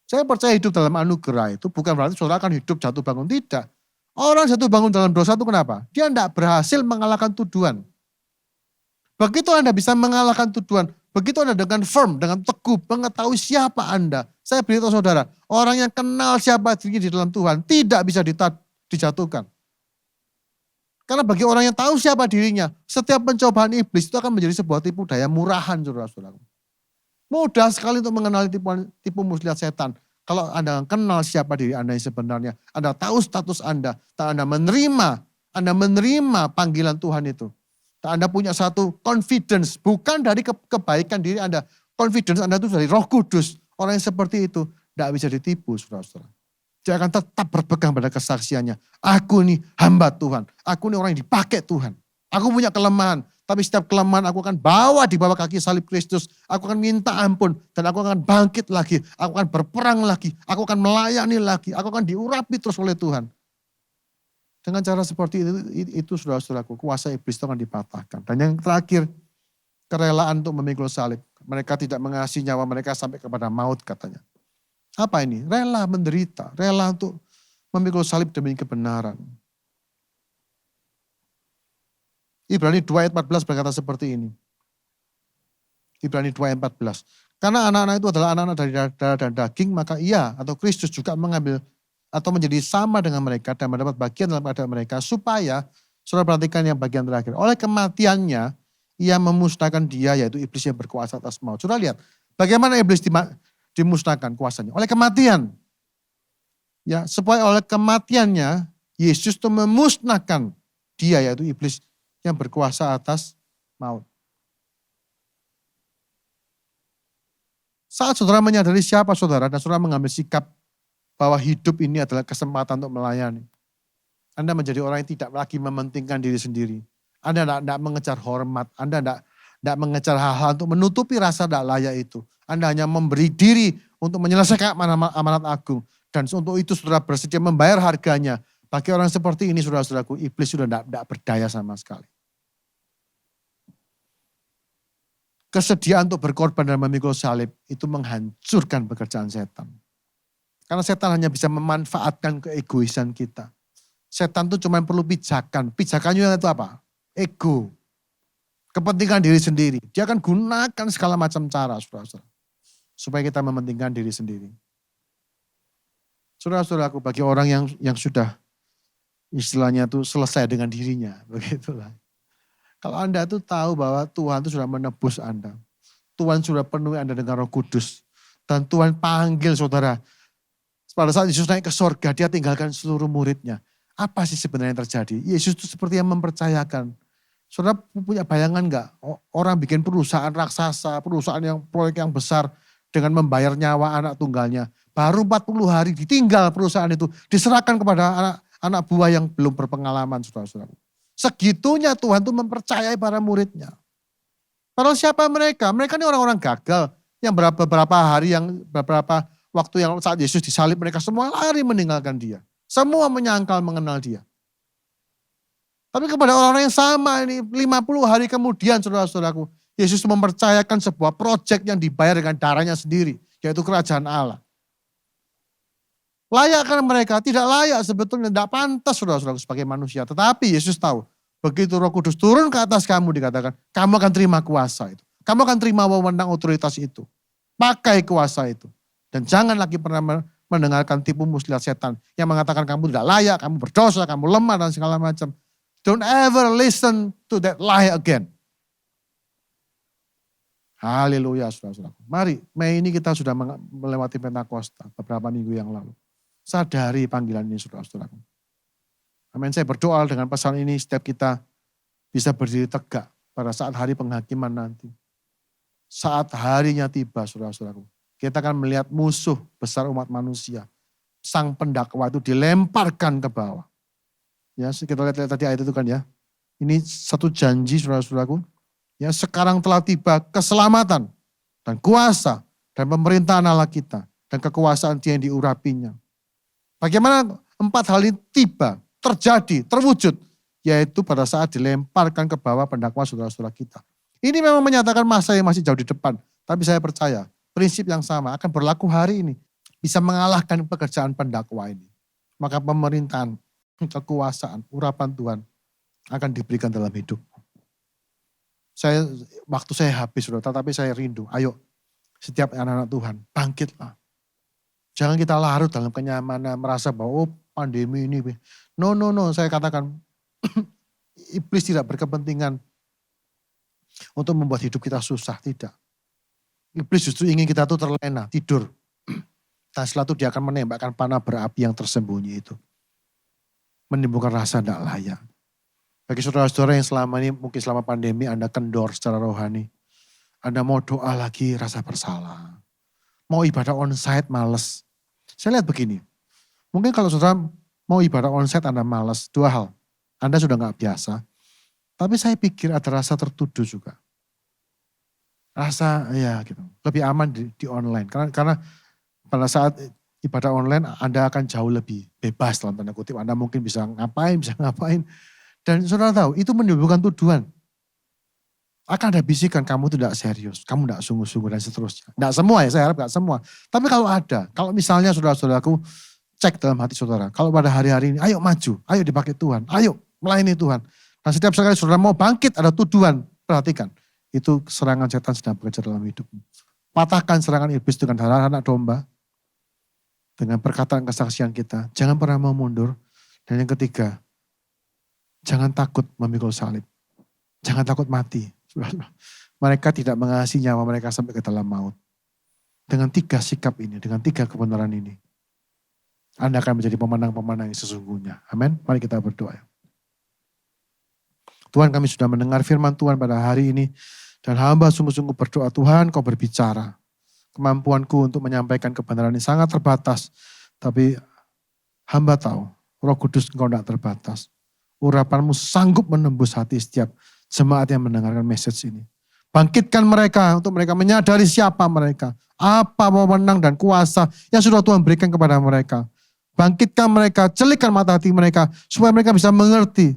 Saya percaya hidup dalam anugerah itu bukan berarti saudara akan hidup jatuh bangun. Tidak. Orang jatuh bangun dalam dosa itu kenapa? Dia tidak berhasil mengalahkan tuduhan. Begitu Anda bisa mengalahkan tuduhan, begitu Anda dengan firm, dengan teguh, mengetahui siapa Anda. Saya beritahu saudara, orang yang kenal siapa dirinya di dalam Tuhan tidak bisa dijatuhkan. Karena bagi orang yang tahu siapa dirinya, setiap pencobaan iblis itu akan menjadi sebuah tipu daya murahan, saudara-saudara. Mudah sekali untuk mengenali tipu muslihat setan. Kalau Anda kenal siapa diri Anda yang sebenarnya, Anda tahu status Anda, dan Anda menerima panggilan Tuhan itu. Anda punya satu confidence, bukan dari kebaikan diri Anda. Confidence Anda itu dari Roh Kudus. Orang yang seperti itu tidak bisa ditipu, saudara-saudara. Dia akan tetap berpegang pada kesaksiannya. Aku ini hamba Tuhan. Aku ini orang yang dipakai Tuhan. Aku punya kelemahan, Tapi setiap kelemahan aku akan bawa di bawah kaki salib Kristus. Aku akan minta ampun dan aku akan bangkit lagi. Aku akan berperang lagi. Aku akan melayani lagi. Aku akan diurapi terus oleh Tuhan. Dengan cara seperti itu saudara-saudaraku, kuasa iblis itu akan dipatahkan. Dan yang terakhir, kerelaan untuk memikul salib. Mereka tidak mengasihi nyawa mereka sampai kepada maut katanya. Apa ini? Rela menderita, rela untuk memikul salib demi kebenaran. Ibrani 2 ayat 14 berkata seperti ini. Ibrani 2 ayat 14. Karena anak-anak itu adalah anak-anak dari darah dan daging, maka ia atau Kristus juga mengambil atau menjadi sama dengan mereka dan mendapat bagian dalam keadaan mereka, supaya, saudara perhatikan yang bagian terakhir, oleh kematiannya ia memusnahkan dia, yaitu iblis yang berkuasa atas maut. Saudara lihat, bagaimana iblis dimusnahkan kuasanya? Oleh kematian. Ya, supaya oleh kematiannya Yesus itu memusnahkan dia, yaitu iblis yang berkuasa atas maut. Saat saudara menyadari siapa saudara dan saudara mengambil sikap bahwa hidup ini adalah kesempatan untuk melayani. Anda menjadi orang yang tidak lagi mementingkan diri sendiri. Anda tidak mengejar hormat, Anda tidak mengejar hal-hal untuk menutupi rasa tidak layak itu. Anda hanya memberi diri untuk menyelesaikan amanat agung. Dan untuk itu saudara bersedia membayar harganya. Bagi orang seperti ini saudara-saudaraku, iblis sudah tidak berdaya sama sekali. Kesediaan untuk berkorban dan memikul salib itu menghancurkan pekerjaan setan. Karena setan hanya bisa memanfaatkan keegoisan kita. Setan itu cuma perlu pijakan. Pijakannya itu apa? Ego. Kepentingan diri sendiri. Dia akan gunakan segala macam cara, saudara-saudara. Supaya kita mementingkan diri sendiri. Saudara-saudaraku, bagi orang yang sudah istilahnya itu selesai dengan dirinya. Begitulah. Kalau Anda tuh tahu bahwa Tuhan itu sudah menebus Anda. Tuhan sudah penuhi Anda dengan Roh Kudus. Dan Tuhan panggil saudara. Pada saat Yesus naik ke sorga, dia tinggalkan seluruh muridnya. Apa sih sebenarnya yang terjadi? Yesus itu seperti yang mempercayakan. Saudara punya bayangan enggak? Orang bikin perusahaan raksasa, perusahaan yang proyek yang besar dengan membayar nyawa anak tunggalnya. Baru 40 hari ditinggal perusahaan itu. Diserahkan kepada anak buah yang belum berpengalaman, saudara-saudara. Segitunya Tuhan itu mempercayai para muridnya. Padahal siapa mereka? Mereka ini orang-orang gagal. Yang beberapa hari, beberapa waktu yang saat Yesus disalib, mereka semua lari meninggalkan dia. Semua menyangkal mengenal dia. Tapi kepada orang-orang yang sama ini 50 hari kemudian saudara-saudaraku, Yesus mempercayakan sebuah proyek yang dibayar dengan darahnya sendiri, yaitu kerajaan Allah. Layakkah mereka? Tidak layak sebetulnya, tidak pantas saudara-saudaraku sebagai manusia. Tetapi Yesus tahu, begitu Roh Kudus turun ke atas kamu dikatakan, kamu akan terima kuasa itu. Kamu akan terima wewenang otoritas itu. Pakai kuasa itu. Dan jangan lagi pernah mendengarkan tipu muslihat setan yang mengatakan kamu tidak layak, kamu berdosa, kamu lemah dan segala macam. Don't ever listen to that lie again. Haleluya saudara-saudara. Mari, Mei ini kita sudah melewati Pentakosta beberapa minggu yang lalu. Sadari panggilan ini saudara-saudara. Amin. Saya berdoa dengan pesan ini setiap kita bisa berdiri tegak pada saat hari penghakiman nanti. Saat harinya tiba saudara-saudaraku. Kita akan melihat musuh besar umat manusia. Sang pendakwa itu dilemparkan ke bawah. Ya, kita lihat tadi ayat itu kan ya. Ini satu janji saudara-saudaraku. Ya, sekarang telah tiba keselamatan dan kuasa dan pemerintahan Allah kita dan kekuasaan Dia yang diurapinya. Bagaimana 4 hal ini tiba, terjadi, terwujud, yaitu pada saat dilemparkan ke bawah pendakwa saudara-saudara kita. Ini memang menyatakan masa yang masih jauh di depan, tapi saya percaya prinsip yang sama akan berlaku hari ini, bisa mengalahkan pekerjaan pendakwa ini. Maka pemerintahan, kekuasaan, urapan Tuhan akan diberikan dalam hidup. Waktu saya habis, saudara, tapi saya rindu. Ayo, setiap anak-anak Tuhan, bangkitlah. Jangan kita larut dalam kenyamanan, merasa bahwa pandemi ini. No, saya katakan, iblis tidak berkepentingan untuk membuat hidup kita susah, tidak. Iblis justru ingin kita tuh terlena, tidur. Dan setelah itu dia akan menembakkan panah berapi yang tersembunyi itu. Menimbulkan rasa tidak layak. Bagi saudara-saudara yang selama ini, mungkin selama pandemi Anda kendor secara rohani. Anda mau doa lagi rasa bersalah. Mau ibadah onsite males. Saya lihat begini. Mungkin kalau saudara mau ibadah onsite Anda males, 2 hal. Anda sudah gak biasa. Tapi saya pikir ada rasa tertuduh juga. Rasa ya gitu, lebih aman di online. Karena pada saat ibadah online Anda akan jauh lebih bebas dalam tanda kutip. Anda mungkin bisa ngapain. Dan saudara tahu itu menimbulkan tuduhan. Akan ada bisikan kamu tidak serius, kamu tidak sungguh-sungguh dan seterusnya. Tidak semua ya, saya harap tidak semua. Tapi kalau misalnya saudara-saudaraku cek dalam hati saudara. Kalau pada hari-hari ini, ayo maju, ayo dipakai Tuhan, ayo melayani Tuhan. Dan setiap sekali saudara mau bangkit ada tuduhan, perhatikan. Itu serangan setan sedang bekerja dalam hidupmu. Patahkan serangan iblis dengan darah anak domba. Dengan perkataan kesaksian kita. Jangan pernah mau mundur. Dan yang ketiga, jangan takut memikul salib. Jangan takut mati. Mereka tidak mengasihi nyawa mereka sampai ke dalam maut. Dengan 3 sikap ini, dengan 3 kebenaran ini. Anda akan menjadi pemenang-pemenang yang sesungguhnya. Amin. Mari kita berdoa. Tuhan, kami sudah mendengar firman Tuhan pada hari ini. Dan hamba sungguh-sungguh berdoa, Tuhan kau berbicara. Kemampuanku untuk menyampaikan kebenaran ini sangat terbatas. Tapi hamba tahu, Roh Kudus engkau tidak terbatas. Urapanmu sanggup menembus hati setiap jemaat yang mendengarkan message ini. Bangkitkan mereka untuk mereka menyadari siapa mereka. Apa wewenang dan kuasa yang sudah Tuhan berikan kepada mereka. Bangkitkan mereka, celikkan mata hati mereka. Supaya mereka bisa mengerti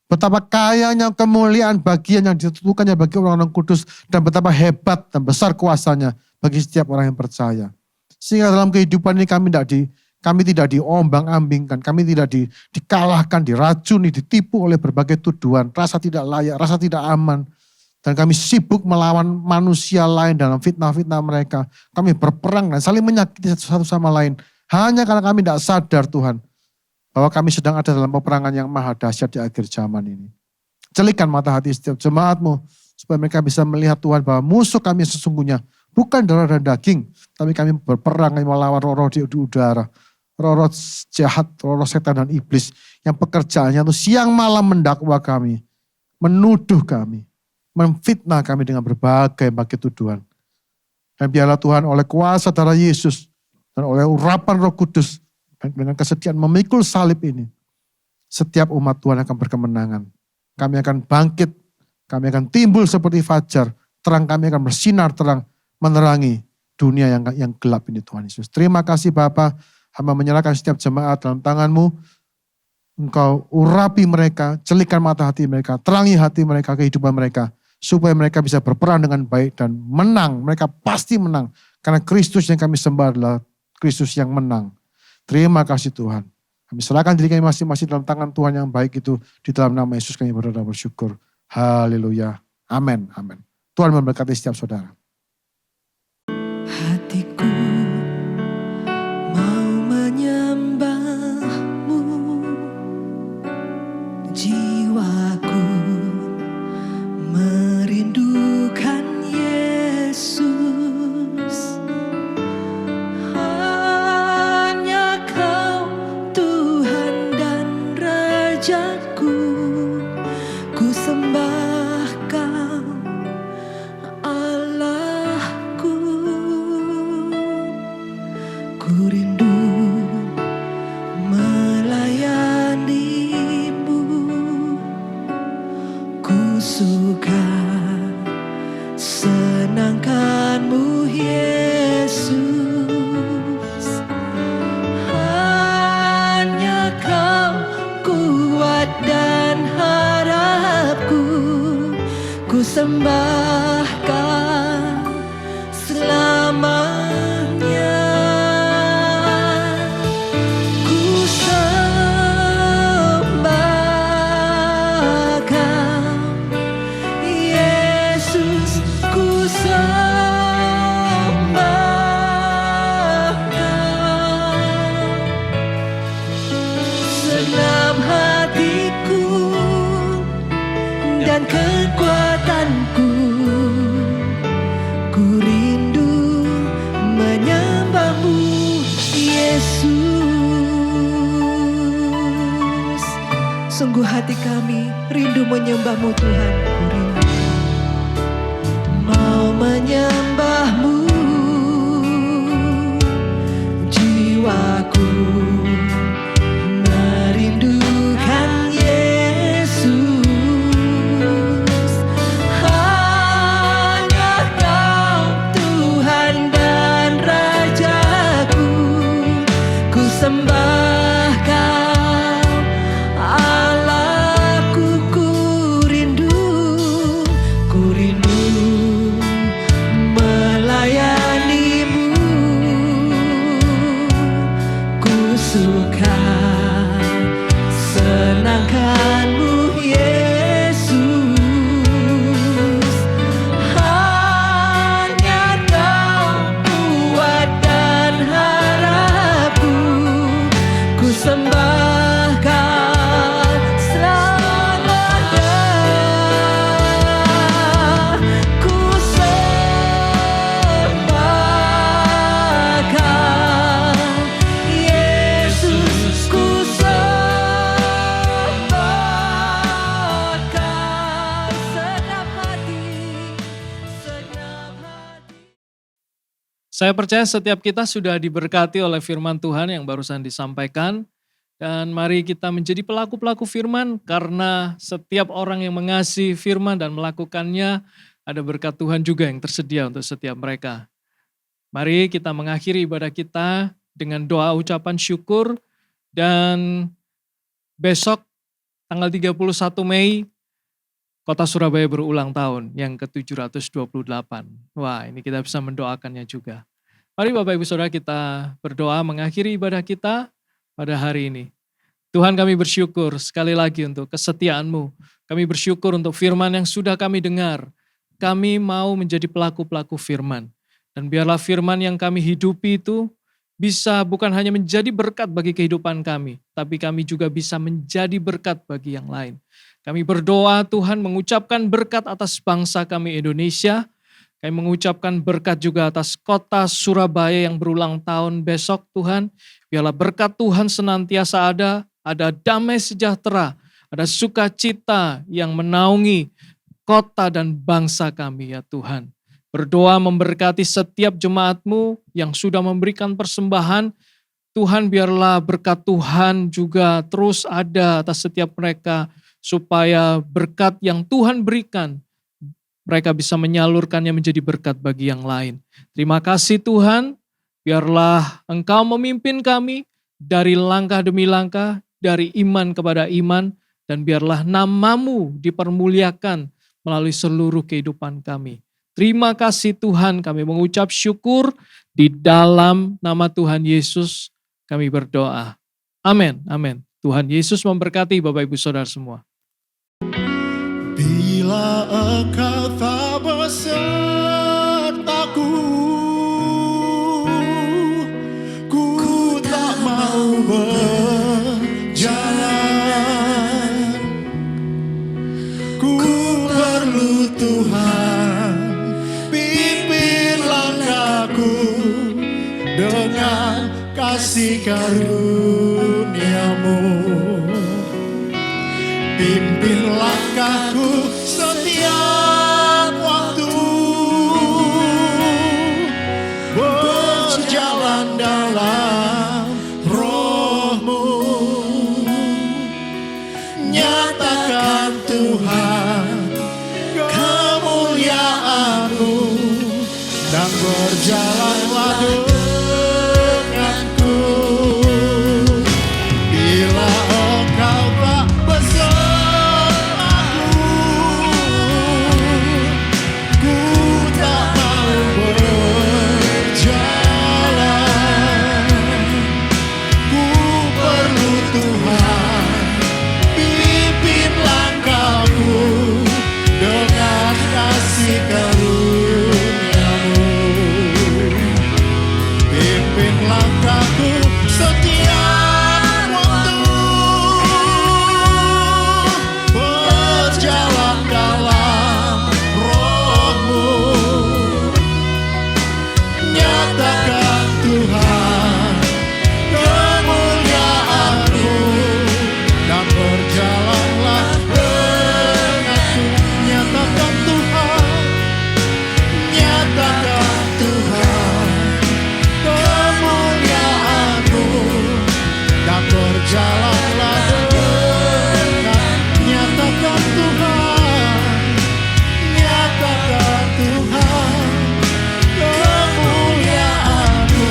betapa kayanya kemuliaan bagian yang ditentukannya bagi orang-orang kudus. Dan betapa hebat dan besar kuasanya bagi setiap orang yang percaya. Sehingga dalam kehidupan ini kami tidak diombang-ambingkan, kami tidak dikalahkan, diracuni, ditipu oleh berbagai tuduhan, rasa tidak layak, rasa tidak aman. Dan kami sibuk melawan manusia lain dalam fitnah-fitnah mereka. Kami berperang dan saling menyakiti satu sama lain. Hanya karena kami tidak sadar Tuhan, bahwa kami sedang ada dalam peperangan yang maha dahsyat di akhir zaman ini. Celikkan mata hati setiap jemaat-Mu, supaya mereka bisa melihat Tuhan bahwa musuh kami sesungguhnya bukan darah dan daging, tapi kami berperang, kami melawan roh-roh di udara. Roh-roh jahat, roh-roh setan dan iblis yang pekerjaannya itu siang malam mendakwa kami, menuduh kami, memfitnah kami dengan berbagai tuduhan. Dan biarlah Tuhan oleh kuasa darah Yesus dan oleh urapan Roh Kudus dengan kesetiaan memikul salib ini, setiap umat Tuhan akan berkemenangan. Kami akan bangkit, kami akan timbul seperti fajar, terang kami akan bersinar terang, menerangi dunia yang gelap ini Tuhan Yesus. Terima kasih Bapa. Hamba menyerahkan setiap jemaat dalam tangan-Mu. Engkau urapi mereka, celikkan mata hati mereka, terangi hati mereka, kehidupan mereka. Supaya mereka bisa berperan dengan baik dan menang. Mereka pasti menang. Karena Kristus yang kami sembah adalah Kristus yang menang. Terima kasih Tuhan. Kami serahkan diri kami masing-masing dalam tangan Tuhan yang baik itu. Di dalam nama Yesus kami berdoa bersyukur. Haleluya. Amin. Amin. Tuhan memberkati setiap saudara. Hatiku mau menyembah-Mu, jiwaku merindukan Yesus. Hanya Kau Tuhan dan Rajaku, ku sembah Kau Allahku. Ku rindu melayani-Mu, ku suka senangkan-Mu Yesus. Hanya Kau kuat dan harapku, ku sembah Kau selamanya. Ku sembah Kau Yesus, ku sembah Kau. Senam hatiku dan kekuatanku, ku rindu menyembah-Mu Yesus. Sungguh hati kami rindu menyembah-Mu Tuhan. Ku rindu mau menyembah-Mu, jiwaku merindukan Yesus. Saya percaya setiap kita sudah diberkati oleh firman Tuhan yang barusan disampaikan. Dan mari kita menjadi pelaku-pelaku firman karena setiap orang yang mengasihi firman dan melakukannya ada berkat Tuhan juga yang tersedia untuk setiap mereka. Mari kita mengakhiri ibadah kita dengan doa ucapan syukur dan besok tanggal 31 Mei Kota Surabaya berulang tahun yang ke-728. Wah, ini kita bisa mendoakannya juga. Mari Bapak Ibu Saudara kita berdoa mengakhiri ibadah kita pada hari ini. Tuhan kami bersyukur sekali lagi untuk kesetiaan-Mu. Kami bersyukur untuk firman yang sudah kami dengar. Kami mau menjadi pelaku-pelaku firman. Dan biarlah firman yang kami hidupi itu bisa bukan hanya menjadi berkat bagi kehidupan kami, tapi kami juga bisa menjadi berkat bagi yang lain. Kami berdoa Tuhan mengucapkan berkat atas bangsa kami Indonesia. Kami mengucapkan berkat juga atas kota Surabaya yang berulang tahun besok Tuhan. Biarlah berkat Tuhan senantiasa ada damai sejahtera, ada sukacita yang menaungi kota dan bangsa kami ya Tuhan. Berdoa memberkati setiap jemaat-Mu yang sudah memberikan persembahan. Tuhan biarlah berkat Tuhan juga terus ada atas setiap mereka. Supaya berkat yang Tuhan berikan mereka bisa menyalurkannya menjadi berkat bagi yang lain. Terima kasih Tuhan, biarlah Engkau memimpin kami dari langkah demi langkah, dari iman kepada iman, dan biarlah nama-Mu dipermuliakan melalui seluruh kehidupan kami. Terima kasih Tuhan, kami mengucap syukur di dalam nama Tuhan Yesus kami berdoa. Amin, amin. Tuhan Yesus memberkati Bapak Ibu Saudara semua. Bila Engkau tak besertaku, ku tak mau berjalan. Ku perlu Tuhan, pimpin langkahku dengan kasih karunia-Mu. Pimpin langkahku setiap waktu, berjalan dalam Roh-Mu. Nyatakan Tuhan kemuliaan-Mu dan berjalanlah denganku. Bila Engkau tak besertaku, ku tak mau berjalan. Ku perlu Tuhan, pimpin langkahku dengan kasih karunia-Mu. Pimpin langkahku setiap waktu, berjalan dalam Roh-Mu. Nyatakan Tuhan kemuliaan-Mu dan berjalanlah denganku. Nyatakan Tuhan, nyatakan Tuhan kemuliaan-Mu dan berjalanlah dengan. Nyatakan Tuhan, nyatakan Tuhan kemuliaan-Mu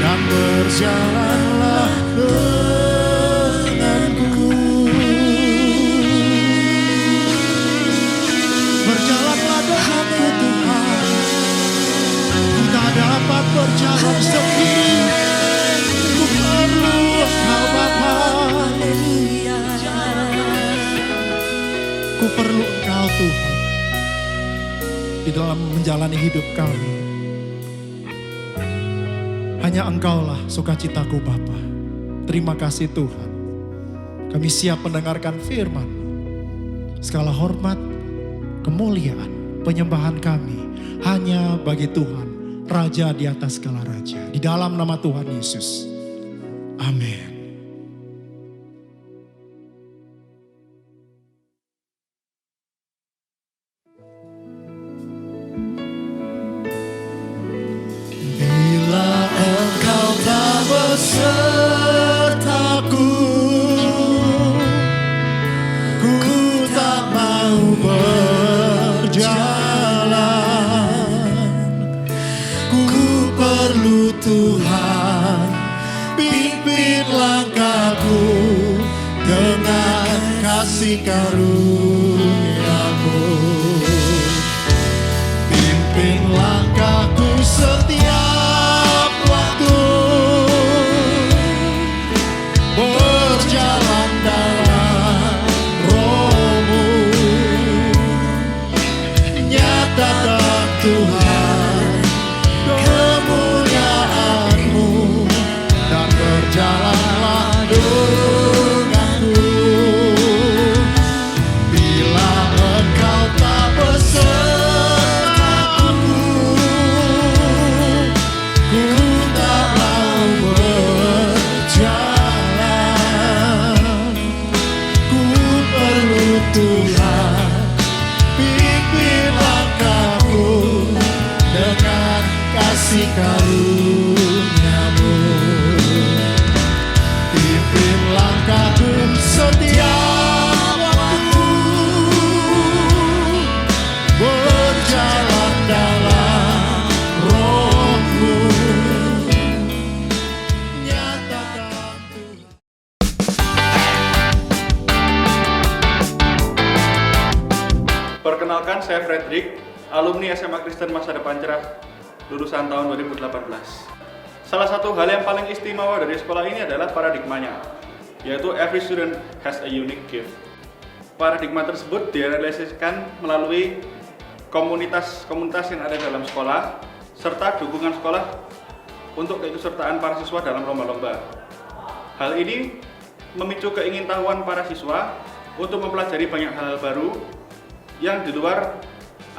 dan berjalanlah denganku. Berjalanlah denganku Tuhan, ku tak dapat berjalan sendiri. Ku perlu Engkau Bapa, ku perlu Engkau Tuhan di dalam menjalani hidup kami. Hanya Engkaulah sukacitaku Bapa. Terima kasih Tuhan, kami siap mendengarkan firman. Segala hormat, kemuliaan, penyembahan kami hanya bagi Tuhan, Raja di atas segala raja. Di dalam nama Tuhan Yesus. Amin. kasih karunia-Mu. Pimpin langkahku setiap waktu, berjalan dalam Roh-Mu. Nyatakan Tuhan kemuliaan-Mu, dan berjalanlah denganku. Bila Engkau tak besertaku, ku tak mau berjalan. Ku perlu Tuhan, pimpin langkahku dengan kasih karunia-Mu. Pimpin langkahku setiap waktu, berjalan dalam Roh-Mu. Nyatakan Tuhan. Perkenalkan, saya Frederick, alumni SMA Kristen Masa Depan Cerah, lulusan tahun 2018. Salah satu hal yang paling istimewa dari sekolah ini adalah paradigmanya, yaitu every student has a unique gift. Paradigma tersebut direalisasikan melalui komunitas-komunitas yang ada dalam sekolah, serta dukungan sekolah untuk keikutsertaan para siswa dalam lomba-lomba. Hal ini memicu keingintahuan para siswa untuk mempelajari banyak hal baru yang di luar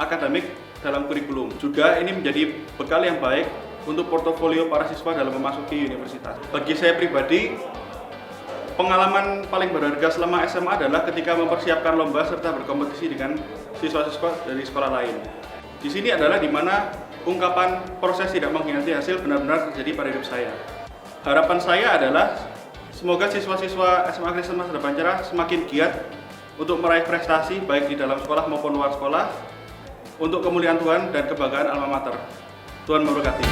akademik dalam kurikulum. Juga ini menjadi bekal yang baik untuk portofolio para siswa dalam memasuki universitas. Bagi saya pribadi, pengalaman paling berharga selama SMA adalah ketika mempersiapkan lomba serta berkompetisi dengan siswa-siswa dari sekolah lain. Di sini adalah di mana ungkapan proses tidak mengkhianati hasil benar-benar terjadi pada hidup saya. Harapan saya adalah semoga siswa-siswa SMA Kristen Masa Depan Cerah semakin giat untuk meraih prestasi baik di dalam sekolah maupun luar sekolah untuk kemuliaan Tuhan dan kebanggaan alma mater. Tuhan memberkati.